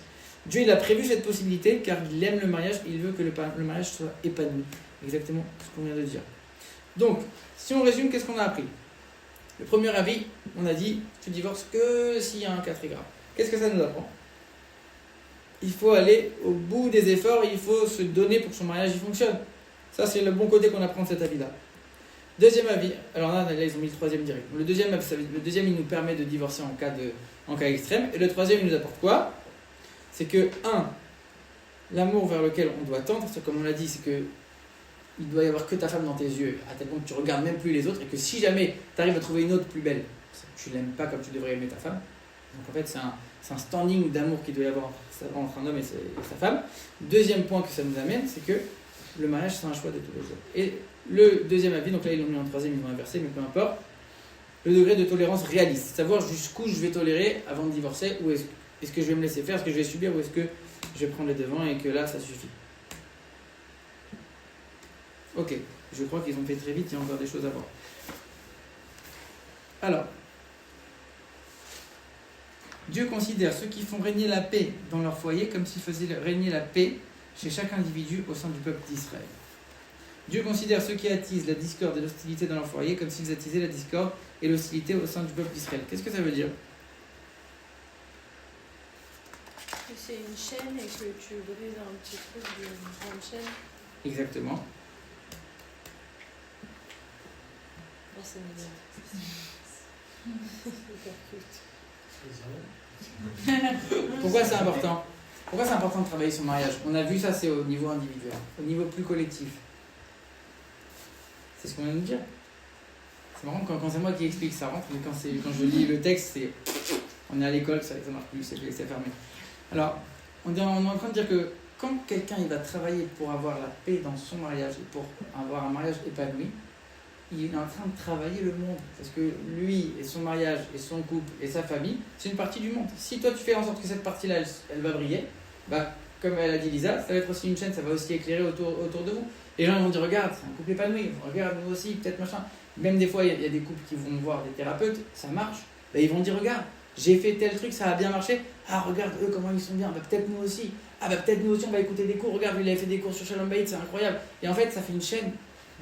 Dieu, il a prévu cette possibilité, car il aime le mariage, il veut que le mariage soit épanoui. Exactement ce qu'on vient de dire. Donc, si on résume, qu'est-ce qu'on a appris? Le premier avis, on a dit, tu divorces que s'il y a un cas très grave. Qu'est-ce que ça nous apprend? Il faut aller au bout des efforts, il faut se donner pour que son mariage il fonctionne. Ça, c'est le bon côté qu'on apprend de cet avis-là. Deuxième avis, alors là, ils ont mis le troisième direct. Le deuxième, il nous permet de divorcer en cas extrême. Et le troisième, il nous apporte quoi? C'est que, l'amour vers lequel on doit tendre, c'est comme on l'a dit, c'est que il doit y avoir que ta femme dans tes yeux, à tel point que tu regardes même plus les autres, et que si jamais tu arrives à trouver une autre plus belle, tu l'aimes pas comme tu devrais aimer ta femme. Donc en fait, c'est un standing d'amour qu'il doit y avoir entre un homme et sa femme. Deuxième point que ça nous amène, c'est que le mariage, c'est un choix de tous les jours. Et le deuxième avis, donc là ils l'ont mis en troisième, ils l'ont inversé, mais peu importe, le degré de tolérance réaliste, savoir jusqu'où je vais tolérer avant de divorcer, ou est-ce que je vais me laisser faire, est-ce que je vais subir, ou est-ce que je vais prendre les devants et que là ça suffit. Ok, je crois qu'ils ont fait très vite, il y a encore des choses à voir. Alors, Dieu considère ceux qui font régner la paix dans leur foyer comme s'ils faisaient régner la paix chez chaque individu au sein du peuple d'Israël. Dieu considère ceux qui attisent la discorde et l'hostilité dans leur foyer comme s'ils attisaient la discorde et l'hostilité au sein du peuple d'Israël. Qu'est-ce que ça veut dire? Que c'est une chaîne et que tu brises un petit truc d'une grande chaîne. Exactement. Là, c'est Pourquoi c'est important? Pourquoi c'est important de travailler sur le mariage? On a vu ça, c'est au niveau individuel. Au niveau plus collectif, c'est ce qu'on vient de dire. C'est marrant quand c'est moi qui explique, ça rentre, mais quand je lis le texte, on est à l'école, ça marche plus, c'est fermé. Alors, on est en train de dire que quand quelqu'un il va travailler pour avoir la paix dans son mariage et pour avoir un mariage épanoui, il est en train de travailler le monde. Parce que lui et son mariage et son couple et sa famille, c'est une partie du monde. Si toi tu fais en sorte que cette partie-là, elle va briller, comme elle a dit Lisa, ça va être aussi une chaîne, ça va aussi éclairer autour de vous. Les gens vont dire, regarde, c'est un couple épanoui, regarde, nous aussi, peut-être machin. Même des fois, il y a des couples qui vont voir des thérapeutes, ça marche. Ils vont dire, regarde, j'ai fait tel truc, ça a bien marché. Ah, regarde, eux, comment ils sont bien. Peut-être nous aussi. Peut-être nous aussi, on va écouter des cours. Regarde, lui, il avait fait des cours sur Shalom Bayit, c'est incroyable. Et en fait, ça fait une chaîne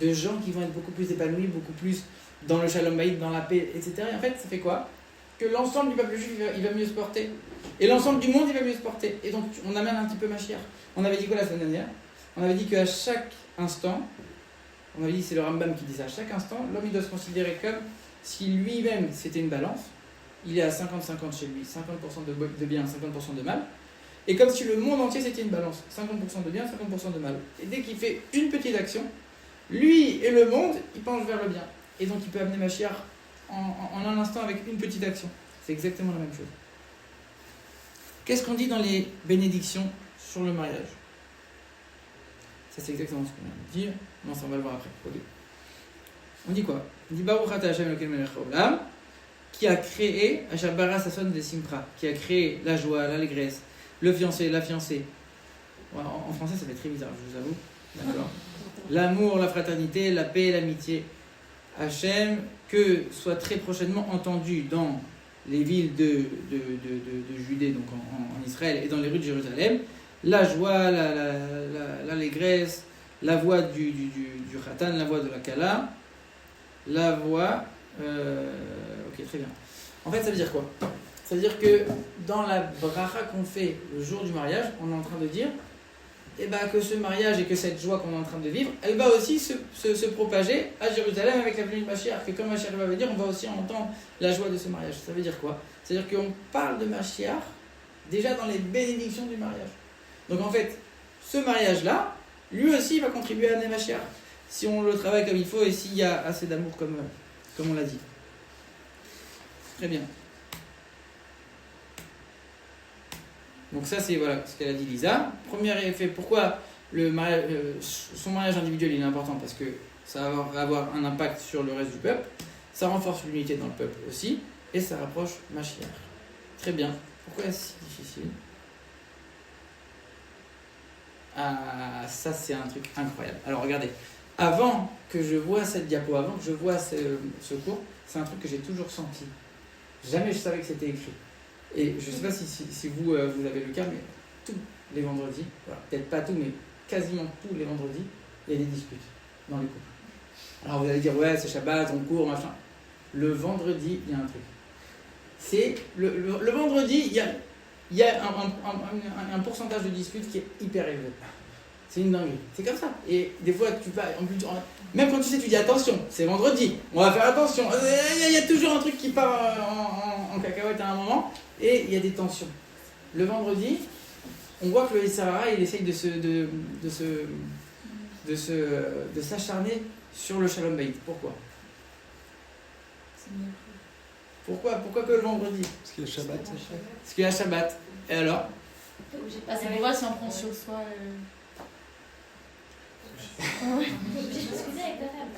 de gens qui vont être beaucoup plus épanouis, beaucoup plus dans le Shalom Bayit, dans la paix, etc. Et en fait, ça fait quoi? Que l'ensemble du peuple juif, il va mieux se porter. Et l'ensemble du monde, il va mieux se porter. Et donc, on amène un petit peu Mashiach. On avait dit quoi la semaine dernière? On avait dit qu'à chaque instant, on avait dit, c'est le Rambam qui dit ça, à chaque instant, l'homme, il doit se considérer comme si lui-même, c'était une balance. Il est à 50-50 chez lui, 50% de bien, 50% de mal. Et comme si le monde entier, c'était une balance, 50% de bien, 50% de mal. Et dès qu'il fait une petite action, lui et le monde, ils penchent vers le bien. Et donc, il peut amener Mashiach en un instant avec une petite action. C'est exactement la même chose. Qu'est-ce qu'on dit dans les bénédictions sur le mariage? Ça, c'est exactement ce qu'on vient de dire. Non, ça, on va le voir après. On dit quoi? On dit Baruch Ata Hashem Elokeinu melech haolam, qui a créé, Asher bara sason vesimcha, qui a créé la joie, l'allégresse, le fiancé, la fiancée. En français, ça fait très bizarre, je vous avoue. D'accord. L'amour, la fraternité, la paix, l'amitié. Hachem, que soit très prochainement entendu dans les villes de Judée, donc en Israël, et dans les rues de Jérusalem, la joie, l'allégresse, la voix du Khatan, la voix de la Kala, la voix... ok, très bien. En fait, ça veut dire quoi? Ça veut dire que dans la bracha qu'on fait le jour du mariage, on est en train de dire que ce mariage et que cette joie qu'on est en train de vivre, elle va aussi se propager à Jérusalem avec la venue de Mashiach. Que comme Mashiach va dire, on va aussi entendre la joie de ce mariage. Ça veut dire quoi? C'est-à-dire qu'on parle de Mashiach déjà dans les bénédictions du mariage. Donc en fait, ce mariage-là, lui aussi va contribuer à amener Mashiach. Si on le travaille comme il faut et s'il y a assez d'amour comme on l'a dit. Très bien. Donc ça c'est voilà ce qu'elle a dit Lisa. Premier effet, pourquoi son mariage individuel il est important? Parce que ça va avoir un impact sur le reste du peuple, ça renforce l'unité dans le peuple aussi, et ça rapproche Mashiach. Très bien. Pourquoi est-ce si difficile? Ah, ça c'est un truc incroyable. Alors regardez, avant que je vois cette diapo, avant que je vois ce cours, c'est un truc que j'ai toujours senti. Jamais je savais que c'était écrit. Et je ne sais pas si vous avez le cas, mais tous les vendredis, voilà, peut-être pas tous, mais quasiment tous les vendredis, il y a des disputes dans les couples. Alors vous allez dire, ouais, c'est Shabbat, on court, machin. Le vendredi, il y a un truc. C'est le vendredi, il y a un pourcentage de disputes qui est hyper élevé. C'est une dinguerie. C'est comme ça. Et des fois, même quand tu sais, tu dis attention, c'est vendredi, on va faire attention. Il y a toujours un truc qui part en cacahuète à un moment, et il y a des tensions. Le vendredi, on voit que le Sarah, il essaye de s'acharner sur le Shalom Bayit. Pourquoi? Pourquoi que le vendredi? Parce qu'il y a Shabbat. Parce qu'il y a Shabbat. Et alors? C'est pour voir si on prend sur soi. T'es obligé de discuter avec ta femme.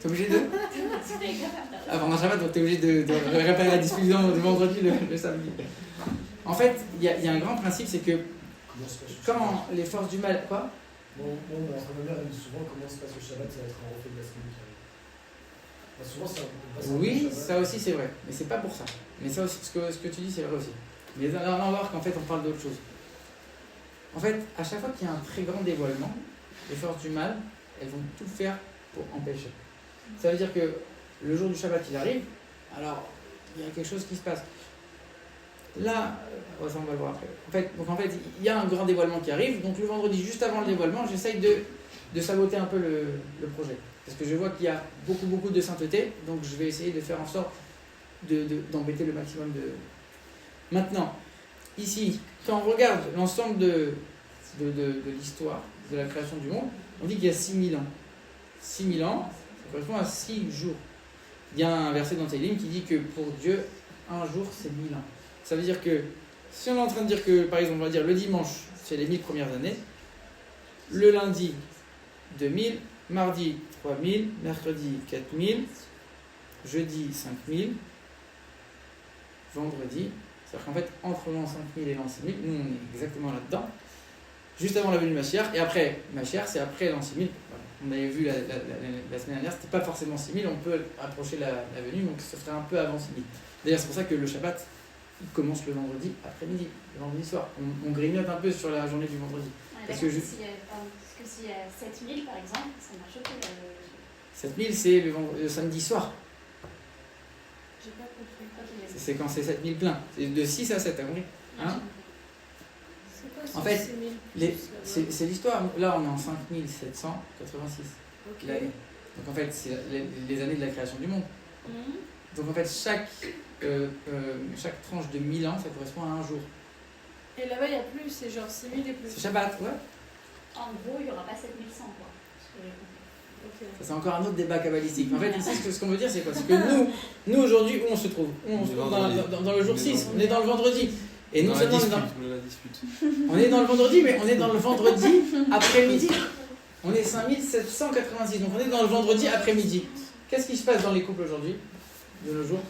T'es obligé de... Ah, pendant Shabbat, donc t'es obligé de réparer la discussion du vendredi le samedi. En fait, il y a un grand principe, c'est que quand les forces du mal... Quoi? Ma mère elle dit souvent comment se passe le Shabbat, ça va être un reflet de la semaine qui arrive. Souvent, oui, ça aussi c'est vrai, mais c'est pas pour ça. Mais ça aussi, ce que tu dis, c'est vrai aussi. Mais là, on va voir qu'en fait, on parle d'autre chose. En fait, à chaque fois qu'il y a un très grand dévoilement, les forces du mal, elles vont tout faire pour empêcher. Ça veut dire que le jour du Shabbat, il arrive, alors il y a quelque chose qui se passe. Là, ça on va le voir après. En fait, il y a un grand dévoilement qui arrive, donc le vendredi, juste avant le dévoilement, j'essaye de saboter un peu le projet. Parce que je vois qu'il y a beaucoup de sainteté, donc je vais essayer de faire en sorte d'embêter le maximum de... Maintenant, ici, quand on regarde l'ensemble de l'histoire de la création du monde, on dit qu'il y a 6000 ans. 6000 ans, ça correspond à 6 jours. Il y a un verset dans Télim qui dit que pour Dieu, un jour, c'est 1000 ans. Ça veut dire que, si on est en train de dire que, par exemple, on va dire le dimanche, c'est les 1000 premières années, le lundi, 2000, mardi, 3000, mercredi, 4000, jeudi, 5000, vendredi, c'est-à-dire qu'en fait, entre l'an 5000 et l'an 6000, nous, on est exactement là-dedans, juste avant la venue de Mashiach, et après, Mashiach, c'est après l'an 6000. Voilà. On avait vu la semaine dernière, c'était pas forcément 6000, on peut approcher la venue, donc ça serait un peu avant 6000. D'ailleurs, c'est pour ça que le Shabbat, il commence le vendredi après-midi, le vendredi soir. On grignote un peu sur la journée du vendredi. Parce que s'il y a 7000 par exemple, ça m'a choqué. 7000, c'est le samedi soir. J'ai pas compris. C'est quand c'est 7000 plein. C'est de 6 à 7, t'as compris hein? C'est quoi En fait, c'est l'histoire. Là, on est en 5786. Ok. L'année. Donc en fait, c'est les années de la création du monde. Donc en fait, chaque tranche de 1000 ans, ça correspond à un jour. Et là-bas, il n'y a plus, c'est genre 6000 et plus. C'est Shabbat, ouais. En gros, il n'y aura pas 7100 quoi. Okay. Ça, c'est encore un autre débat kabbalistique. En fait, ici, ce qu'on veut dire, c'est quoi? C'est que nous aujourd'hui, où on se trouve? On se trouve dans le jour 6, on est dans le vendredi. Et non seulement on est dans le vendredi, mais on est dans le vendredi après-midi. On est 5786, donc on est dans le vendredi après-midi. Qu'est-ce qui se passe dans les couples aujourd'hui, de nos jours?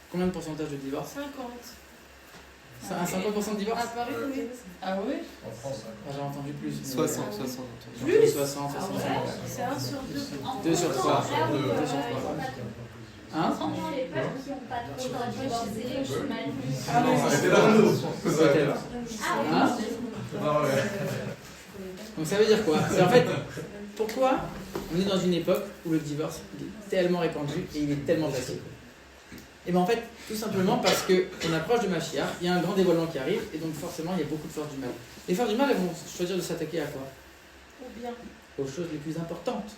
Combien de pourcentage de divorce? 50. Un 50% de divorce? À Paris, oui. Ah oui? En France, J'ai entendu plus. 60. Plus 60, 60. C'est 1 sur 2. 2 sur 3. 2 sur 3. Hein? Franchement, les peuples qui n'ont pas trop de divorcés, je suis mal vue. Ah non, c'était là. Ah oui. Hein? Donc ça veut dire quoi? C'est en fait, pourquoi on est dans une époque où le divorce il est tellement répandu et il est tellement facile? Et bien en fait, tout simplement parce qu'on approche de Mashiach, il y a un grand dévoilement qui arrive, et donc forcément il y a beaucoup de forces du mal. Les forces du mal, elles vont choisir de s'attaquer à quoi? Ou bien. Aux choses les plus importantes,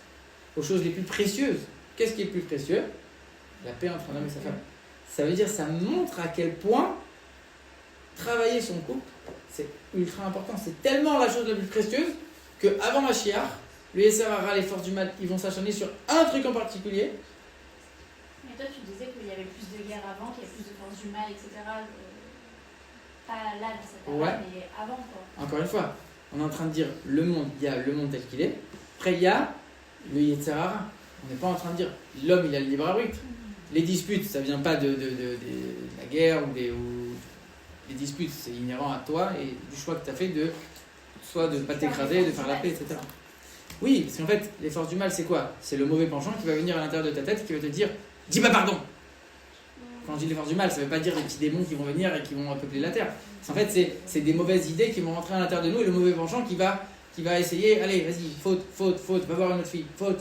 aux choses les plus précieuses. Qu'est-ce qui est le plus précieux? La paix entre un homme et sa femme. Ça veut dire, ça montre à quel point travailler son couple, c'est ultra important. C'est tellement la chose la plus précieuse qu'avant Mashiach, le Yetzer Hara, les forces du mal, ils vont s'acharner sur un truc en particulier. Mais toi, tu disais qu'il y avait plus de guerres avant, qu'il y avait plus de forces du mal, etc. Pas là, dans cette période, mais avant, quoi. Encore une fois, on est en train de dire le monde, il y a le monde tel qu'il est. Après, il y a le Yetzer Hara. On n'est pas en train de dire l'homme, il a le libre arbitre. Les disputes, ça ne vient pas de la guerre ou les disputes, c'est inhérent à toi et du choix que tu as fait de soit de ne pas t'écraser, de faire la paix, etc. Oui, parce qu'en fait, les forces du mal, c'est quoi? C'est le mauvais penchant qui va venir à l'intérieur de ta tête qui va te dire « Dis pas pardon !» Quand je dis les forces du mal, ça ne veut pas dire les petits démons qui vont venir et qui vont peupler la terre. En fait, c'est des mauvaises idées qui vont rentrer à l'intérieur de nous et le mauvais penchant qui va essayer « Allez, vas-y, faute, va voir une autre fille, faute. »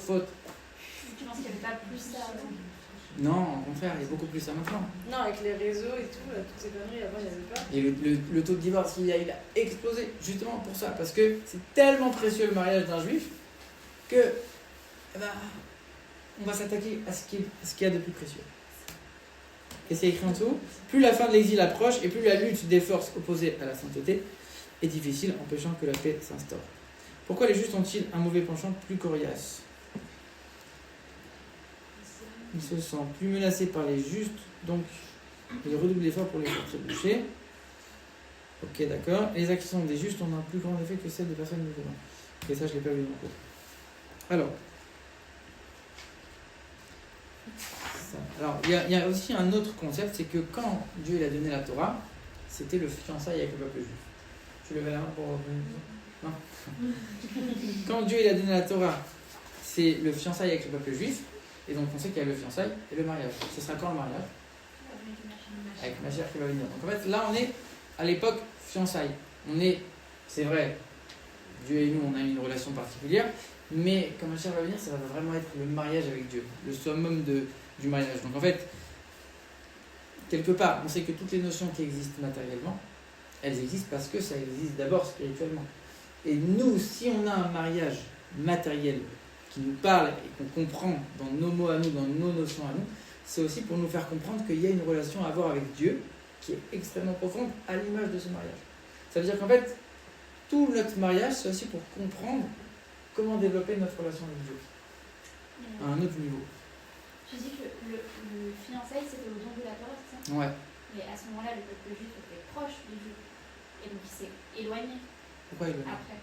Tu penses qu'il n'y avait pas plus ça avant? Non, au contraire, il y a beaucoup plus ça maintenant. Non, avec les réseaux et tout, toutes ces conneries, avant, il n'y avait pas. Et le taux de divorce, il a explosé justement pour ça. Parce que c'est tellement précieux le mariage d'un juif que on va s'attaquer à ce qu'il y a de plus précieux. Et c'est écrit en dessous. Plus la fin de l'exil approche et plus la lutte des forces opposées à la sainteté est difficile, empêchant que la paix s'instaure. Pourquoi les justes ont-ils un mauvais penchant plus coriace? Ils se sentent plus menacés par les justes, donc ils redoublent d'efforts pour les faire trébucher. Ok, d'accord. Les actions des justes ont un plus grand effet que celles des personnes musulmanes. Et ça, je ne l'ai pas vu dans le cours. Alors, il y a aussi un autre concept, c'est que quand Dieu il a donné la Torah, c'était le fiançailles avec le peuple juif. Tu levais la main pour... Non. Quand Dieu il a donné la Torah, c'est le fiançailles avec le peuple juif. Et donc on sait qu'il y a le fiançailles et le mariage. Ce sera quand le mariage? Avec Mashiach qui va venir. Donc en fait, là on est à l'époque fiançailles. C'est vrai, Dieu et nous on a une relation particulière, mais quand Mashiach va venir, ça va vraiment être le mariage avec Dieu, le summum du mariage. Donc en fait, quelque part, on sait que toutes les notions qui existent matériellement, elles existent parce que ça existe d'abord spirituellement. Et nous, si on a un mariage matériel qui nous parle et qu'on comprend dans nos mots à nous, dans nos notions à nous, c'est aussi pour nous faire comprendre qu'il y a une relation à avoir avec Dieu qui est extrêmement profonde à l'image de ce mariage. Ça veut dire qu'en fait, tout notre mariage, c'est aussi pour comprendre comment développer notre relation avec Dieu à un autre niveau. Tu dis que le fiançailles, c'était au don de la Torah, c'est ça? Ouais. Mais à ce moment-là, le peuple juif était proche du Dieu. Et donc il s'est éloigné. Pourquoi il Après.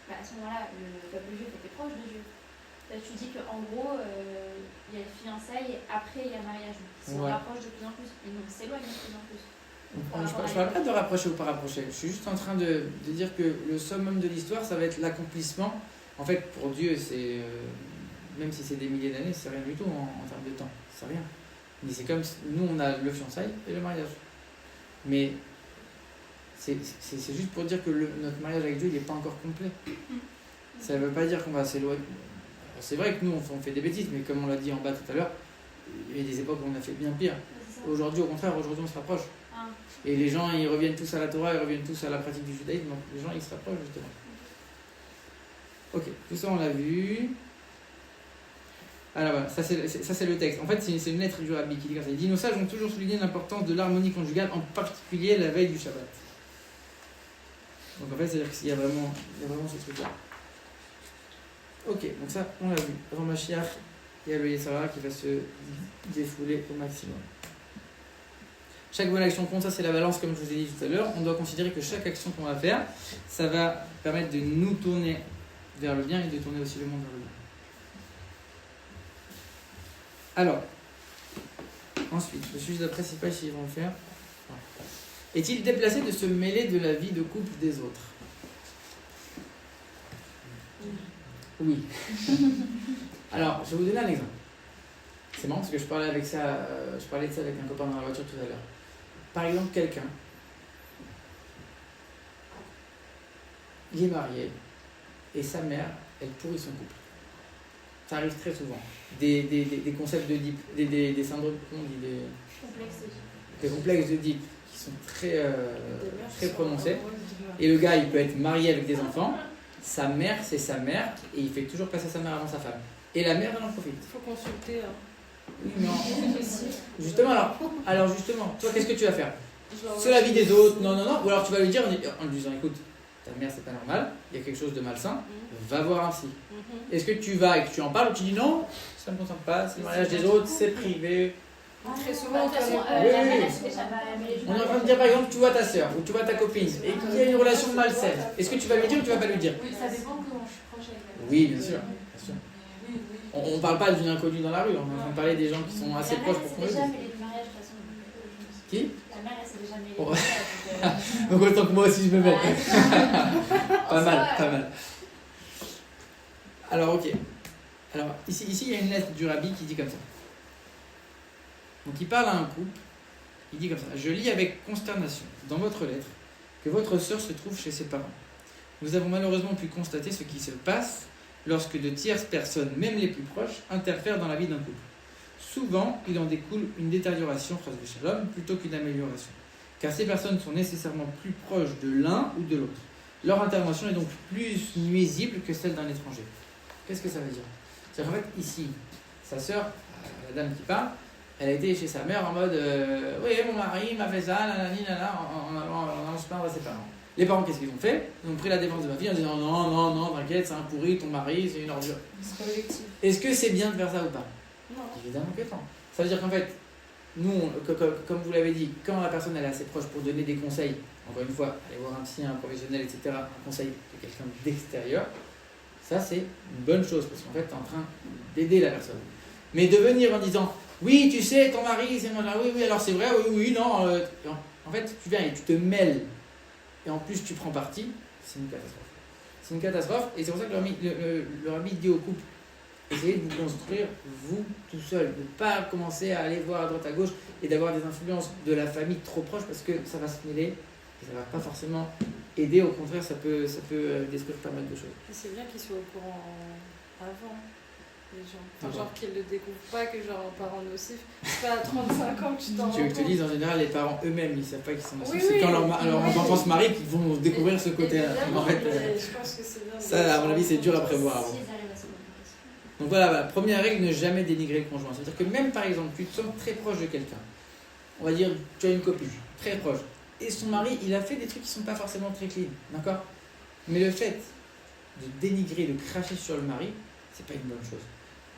À ce moment-là, le peuple juif était proche de Dieu. Là, tu dis qu'en gros, il y a fiançailles et après il y a mariage. Ils se rapprochent de plus en plus. Et donc s'éloignent de plus en plus. Je ne parle pas de rapprocher ou pas rapprocher. Je suis juste en train de dire que le summum de l'histoire, ça va être l'accomplissement. En fait, pour Dieu, c'est même si c'est des milliers d'années, c'est rien du tout en termes de temps. C'est rien. Mais c'est comme nous, on a le fiançailles et le mariage. Mais c'est juste pour dire que notre mariage avec Dieu, il n'est pas encore complet. Ça ne veut pas dire qu'on va s'éloigner. C'est vrai que nous, on fait des bêtises, mais comme on l'a dit en bas tout à l'heure, il y a des époques où on a fait bien pire. Aujourd'hui, au contraire, aujourd'hui, on se rapproche. Et les gens, ils reviennent tous à la Torah, ils reviennent tous à la pratique du judaïsme, donc les gens, ils se rapprochent justement. Ok, tout ça, on l'a vu. Alors voilà, ça c'est le texte. En fait, c'est une lettre du Rabbi qui dit comme ça. Il dit: nos sages ont toujours souligné l'importance de l'harmonie conjugale, en particulier la veille du Shabbat. Donc en fait, c'est-à-dire qu'il y a vraiment ce truc-là. Ok, donc ça, on l'a vu. Avant Mashiach, il y a le Yetzer Hara qui va se défouler au maximum. Chaque bonne action compte, ça c'est la balance, comme je vous ai dit tout à l'heure. On doit considérer que chaque action qu'on va faire, ça va permettre de nous tourner vers le bien et de tourner aussi le monde vers le bien. Alors, ensuite, le sujet d'après, c'est pas si ils vont le faire. Est-il déplacé de se mêler de la vie de couple des autres? Oui. Alors, je vais vous donner un exemple. C'est marrant parce que je parlais de ça avec un copain dans la voiture tout à l'heure. Par exemple, quelqu'un il est marié et sa mère, elle pourrit son couple. Ça arrive très souvent. Des concepts d'Oedipe, des syndromes, comment on dit, des complexes d'Oedipe qui sont très prononcés. Et le gars, il peut être marié avec des enfants, sa mère, c'est sa mère, et il fait toujours passer sa mère avant sa femme. Et la mère, elle en profite. Il faut consulter. Oui, non. Justement, alors justement, toi, qu'est-ce que tu vas faire? C'est la vie des autres, non. Ou alors tu vas lui dire en lui disant, écoute, ta mère, c'est pas normal, il y a quelque chose de malsain, va voir un psy. Est-ce que tu vas et que tu en parles ou tu dis non, ça ne me concerne pas, c'est le mariage des autres, c'est privé? Très souvent, de toute façon, Oui. la mère, elle fait déjà pas On est en train de dire par exemple, tu vois ta soeur ou tu vois ta copine et qu'il y a une relation malsaine. Est-ce que tu vas lui dire ou tu vas pas lui dire? Oui, ça dépend comment je suis proche avec elle. Oui, bien sûr. Oui. On ne parle pas d'une inconnue dans la rue, on est en train de parler des gens qui sont assez proches pour qu'on le dise. La dise. mère, elle s'est déjà mêlée du mariage de toute façon. Qui? La mère, elle s'est déjà mêlée Oh. du mariage. Donc autant que moi aussi je me mets. Pas mal. Alors ok. Alors ici il y a une lettre du rabbi qui dit comme ça. Donc il parle à un couple, il dit comme ça. Je lis avec consternation dans votre lettre que votre sœur se trouve chez ses parents. Nous avons malheureusement pu constater ce qui se passe lorsque de tierces personnes, même les plus proches, interfèrent dans la vie d'un couple. Souvent, il en découle une détérioration, phrase de Shalom, plutôt qu'une amélioration. Car ces personnes sont nécessairement plus proches de l'un ou de l'autre. Leur intervention est donc plus nuisible que celle d'un étranger. Qu'est-ce que ça veut dire? C'est-à-dire qu'en fait, ici, sa sœur, la dame qui parle, elle a été chez sa mère en mode oui, mon mari m'a fait ça, en allant se plaindre à ses parents. Les parents, qu'est-ce qu'ils ont fait? Ils ont pris la défense de ma fille en disant non, t'inquiète, c'est un pourri, ton mari, c'est une ordure. C'est pas objectif. Est-ce que c'est bien de faire ça ou pas? Non. Évidemment que non. Ça veut dire qu'en fait, nous, comme vous l'avez dit, quand la personne elle est assez proche pour donner des conseils, encore une fois, aller voir un psy, un professionnel, etc., un conseil de quelqu'un d'extérieur, ça c'est une bonne chose parce qu'en fait, tu es en train d'aider la personne. Mais de venir en disant oui, tu sais, ton mari, c'est moi là, oui, alors c'est vrai, oui, non. En fait, tu viens et tu te mêles et en plus tu prends parti, c'est une catastrophe. C'est une catastrophe et c'est pour ça que le rabbi dit au couple essayez de vous construire vous tout seul, de ne pas commencer à aller voir à droite à gauche et d'avoir des influences de la famille trop proches parce que ça va se mêler et ça ne va pas forcément aider, au contraire ça peut détruire pas mal de choses. C'est bien qu'ils soient au courant avant, les gens. Enfin, genre qu'ils ne le découvrent pas, que genre un parent nocif, c'est pas à 35 ans que tu t'en rends Tu veux que je te compte. dise, en général, les parents eux-mêmes, ils ne savent pas qu'ils sont nocifs. Oui, c'est oui. quand leur enfant se marie qu'ils vont découvrir ce côté-là. Évidemment, En fait, mais je pense que c'est bien. ça, à mon avis, c'est dur à prévoir. Si ils arrivent à se poser des questions. Donc voilà, première règle, ne jamais dénigrer le conjoint. C'est-à-dire que même par exemple, tu te sens très proche de quelqu'un. On va dire, tu as une copine, très proche. Et son mari, il a fait des trucs qui ne sont pas forcément très clean. D'accord? Mais le fait de dénigrer, de cracher sur le mari, c'est pas une bonne chose.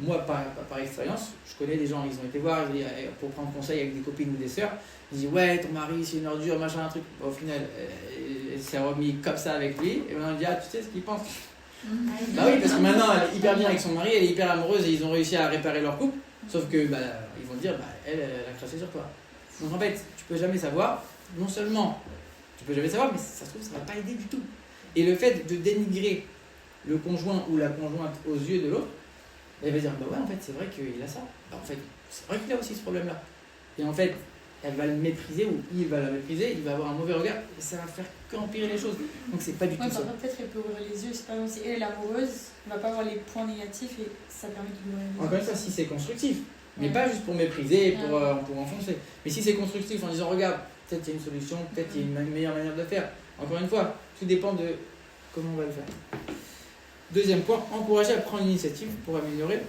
Moi, par expérience, je connais des gens, ils ont été voir pour prendre conseil avec des copines ou des sœurs. Ils disent ouais, ton mari c'est une ordure, machin, un truc. Au final, elle s'est remis comme ça avec lui. Et maintenant, on dit ah, tu sais ce qu'il pense? Bah oui, parce que maintenant, elle est hyper bien avec son mari, elle est hyper amoureuse et ils ont réussi à réparer leur couple. Sauf que ils vont dire elle a craché sur toi. Donc en fait, tu peux jamais savoir. Non seulement tu peux jamais savoir, mais ça se trouve ça va pas aider du tout. Et le fait de dénigrer le conjoint ou la conjointe aux yeux de l'autre, elle va dire bah ouais, en fait c'est vrai qu'il a ça. Bah en fait c'est vrai qu'il a aussi ce problème-là. Et en fait elle va le mépriser ou il va la mépriser, il va avoir un mauvais regard et ça va faire qu'empirer les choses. Donc c'est pas du tout Ouais, ça. par contre, peut-être qu'elle peut ouvrir les yeux, c'est pas si elle est amoureuse, elle va pas voir les points négatifs et ça permet d'ouvrir les yeux. Encore une fois, si c'est constructif, mais Ouais. pas juste pour mépriser et pour Ouais. enfoncer. Mais si c'est constructif en disant regarde, peut-être il y a une solution, peut-être il y a une meilleure manière de le faire. Encore une fois, tout dépend de comment on va le faire. Deuxième point, encourager à prendre l'initiative pour améliorer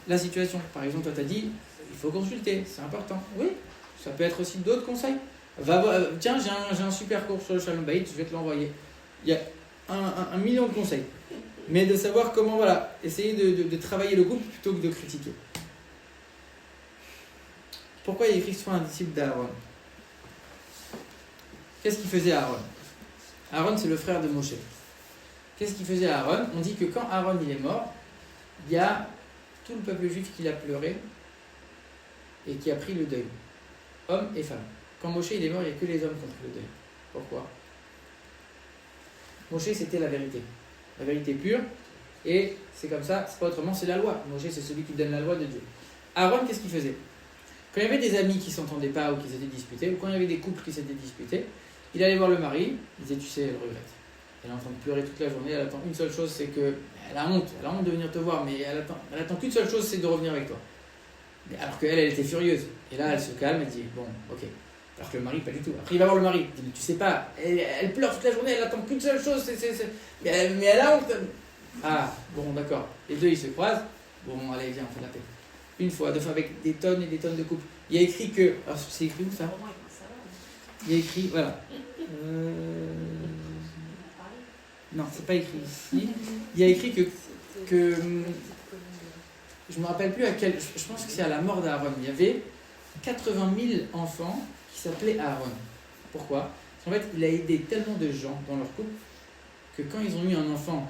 la situation. Par exemple, toi tu as dit, il faut consulter, c'est important. Oui, ça peut être aussi d'autres conseils. Va voir, tiens, j'ai un super cours sur le Shalom Bayit, je vais te l'envoyer. Il y a un million de conseils. Mais de savoir comment, essayer de travailler le couple plutôt que de critiquer. Pourquoi il est écrit soit un disciple d'Aaron? Qu'est-ce qu'il faisait Aaron? Aaron, c'est le frère de Moshe. Qu'est-ce qu'il faisait Aaron? On dit que quand Aaron il est mort, il y a tout le peuple juif qui l'a pleuré et qui a pris le deuil. Hommes et femmes. Quand Moshe il est mort, il n'y a que les hommes qui ont pris le deuil. Pourquoi? Moshe, c'était la vérité pure, et c'est comme ça, c'est pas autrement, c'est la loi. Moshe, c'est celui qui donne la loi de Dieu. Aaron, qu'est-ce qu'il faisait? Quand il y avait des amis qui ne s'entendaient pas ou qui s'étaient disputés, ou quand il y avait des couples qui s'étaient disputés, il allait voir le mari, il disait tu sais, elle regrette. Elle est en train de pleurer toute la journée, elle attend une seule chose, c'est que. Elle a honte de venir te voir, mais elle attend qu'une seule chose, c'est de revenir avec toi. Mais alors qu'elle, elle était furieuse. Et là, elle se calme, elle dit, bon, ok. Alors que le mari, pas du tout. Après, il va voir le mari. Il dit, mais tu sais pas, elle pleure toute la journée, elle attend qu'une seule chose, mais elle a honte. Ah, bon, d'accord. Les deux, ils se croisent. Bon, allez, viens, on fait la paix. Une fois, deux fois, avec des tonnes et des tonnes de couples. Il y a écrit que. Alors, c'est écrit où ça? Il y a écrit, voilà. Non, c'est pas écrit ici. Il y a écrit que je me rappelle plus à quel. Je pense que c'est à la mort d'Aaron. Il y avait 80 000 enfants qui s'appelaient Aaron. Pourquoi? Parce qu'en fait, il a aidé tellement de gens dans leur couple que quand ils ont eu un enfant,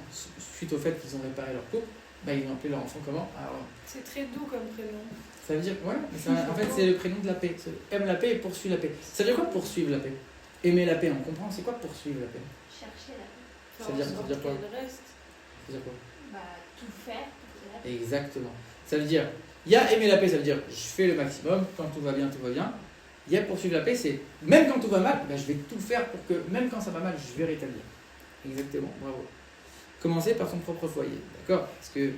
suite au fait qu'ils ont réparé leur couple, bah, ils ont appelé leur enfant comment? Aaron. C'est très doux comme prénom. Ça veut dire, ouais, mais ça, en fait, c'est le prénom de la paix. Aime la paix et poursuit la paix. Ça veut dire quoi poursuivre la paix? Aimer la paix, on comprend. C'est quoi poursuivre la paix? Chercher la paix. Ça veut dire quoi? Le reste. Ça veut dire quoi? Bah, tout faire pour qu'il y ait la paix. Exactement. Ça veut dire, il y a aimer la paix, ça veut dire je fais le maximum, quand tout va bien, tout va bien. Il y a poursuivre la paix, c'est même quand tout va mal, ben, je vais tout faire pour que, même quand ça va mal, je vais rétablir. Exactement, bravo. Commencer par son propre foyer, d'accord? Parce que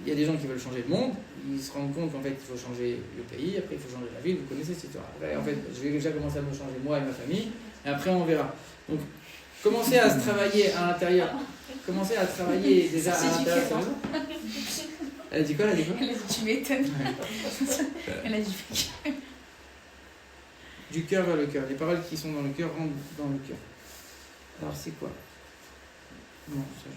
il y a des gens qui veulent changer le monde, ils se rendent compte qu'en fait il faut changer le pays, après il faut changer la ville, vous connaissez cette histoire. Après, en fait, je vais déjà commencer à me changer moi et ma famille, et après on verra. Donc, commencez à se travailler à l'intérieur. Commencez à travailler déjà à l'intérieur. Elle a dit quoi? Elle a dit quoi? Elle a dit tu m'étonnes. Elle a dit du cœur vers le cœur. Les paroles qui sont dans le cœur rentrent dans le cœur. Alors c'est quoi? Non, ça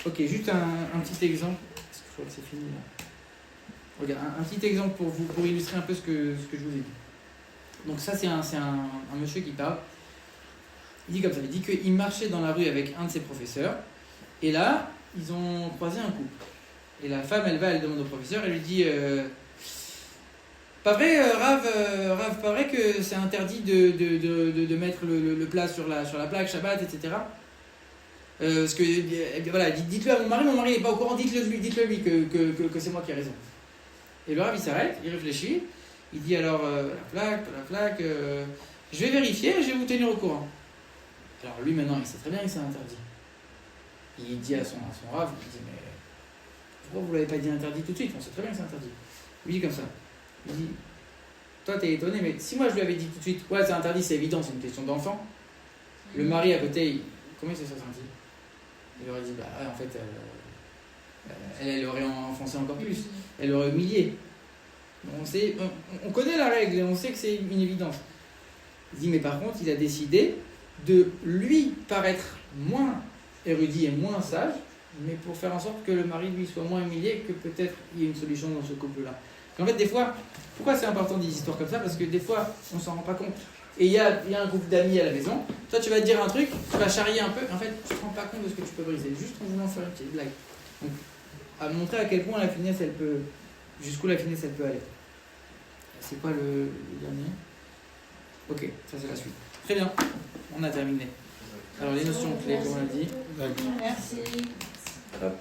je... Ok, juste un petit exemple. Est-ce que je crois que c'est fini là? Regarde, un petit exemple pour illustrer un peu ce que je vous ai dit. Donc ça c'est un monsieur qui parle. Il dit comme ça, il dit qu'il marchait dans la rue avec un de ses professeurs, et là, ils ont croisé un couple. Et la femme, elle demande au professeur, elle lui dit pas vrai, Rav, pas vrai que c'est interdit de mettre le plat sur la plaque, Shabbat, etc. Parce que, voilà, dites-le à mon mari n'est pas au courant, dites-le lui que c'est moi qui ai raison. Et le Rav, il s'arrête, il réfléchit, il dit alors, la plaque, je vais vérifier, je vais vous tenir au courant. Alors lui maintenant il sait très bien que c'est interdit. Il dit à son Rav, il dit mais pourquoi vous l'avez pas dit interdit tout de suite? On sait très bien que c'est interdit. Il dit comme ça. Il dit toi t'es étonné, mais si moi je lui avais dit tout de suite ouais c'est interdit, c'est évident, c'est une question d'enfant. Le mari à côté, comment il s'est senti? Il aurait dit bah ouais, en fait elle aurait enfoncé encore plus, elle aurait humilié. On connaît la règle et on sait que c'est une évidence. Il dit mais par contre il a décidé de lui paraître moins érudit et moins sage, mais pour faire en sorte que le mari lui soit moins humilié, que peut-être il y ait une solution dans ce couple-là. En fait, des fois, pourquoi c'est important des histoires comme ça? Parce que des fois, on s'en rend pas compte. Et il y a un groupe d'amis à la maison, toi tu vas te dire un truc, tu vas charrier un peu, en fait, tu te rends pas compte de ce que tu peux briser, juste en voulant faire une petite blague. Donc, à montrer à quel point la finesse, elle peut, jusqu'où la finesse, elle peut aller. C'est quoi le dernier? Ok, ça c'est la suite. Très bien, on a terminé. Alors les notions clés, comme on l'a dit. merci. Hop.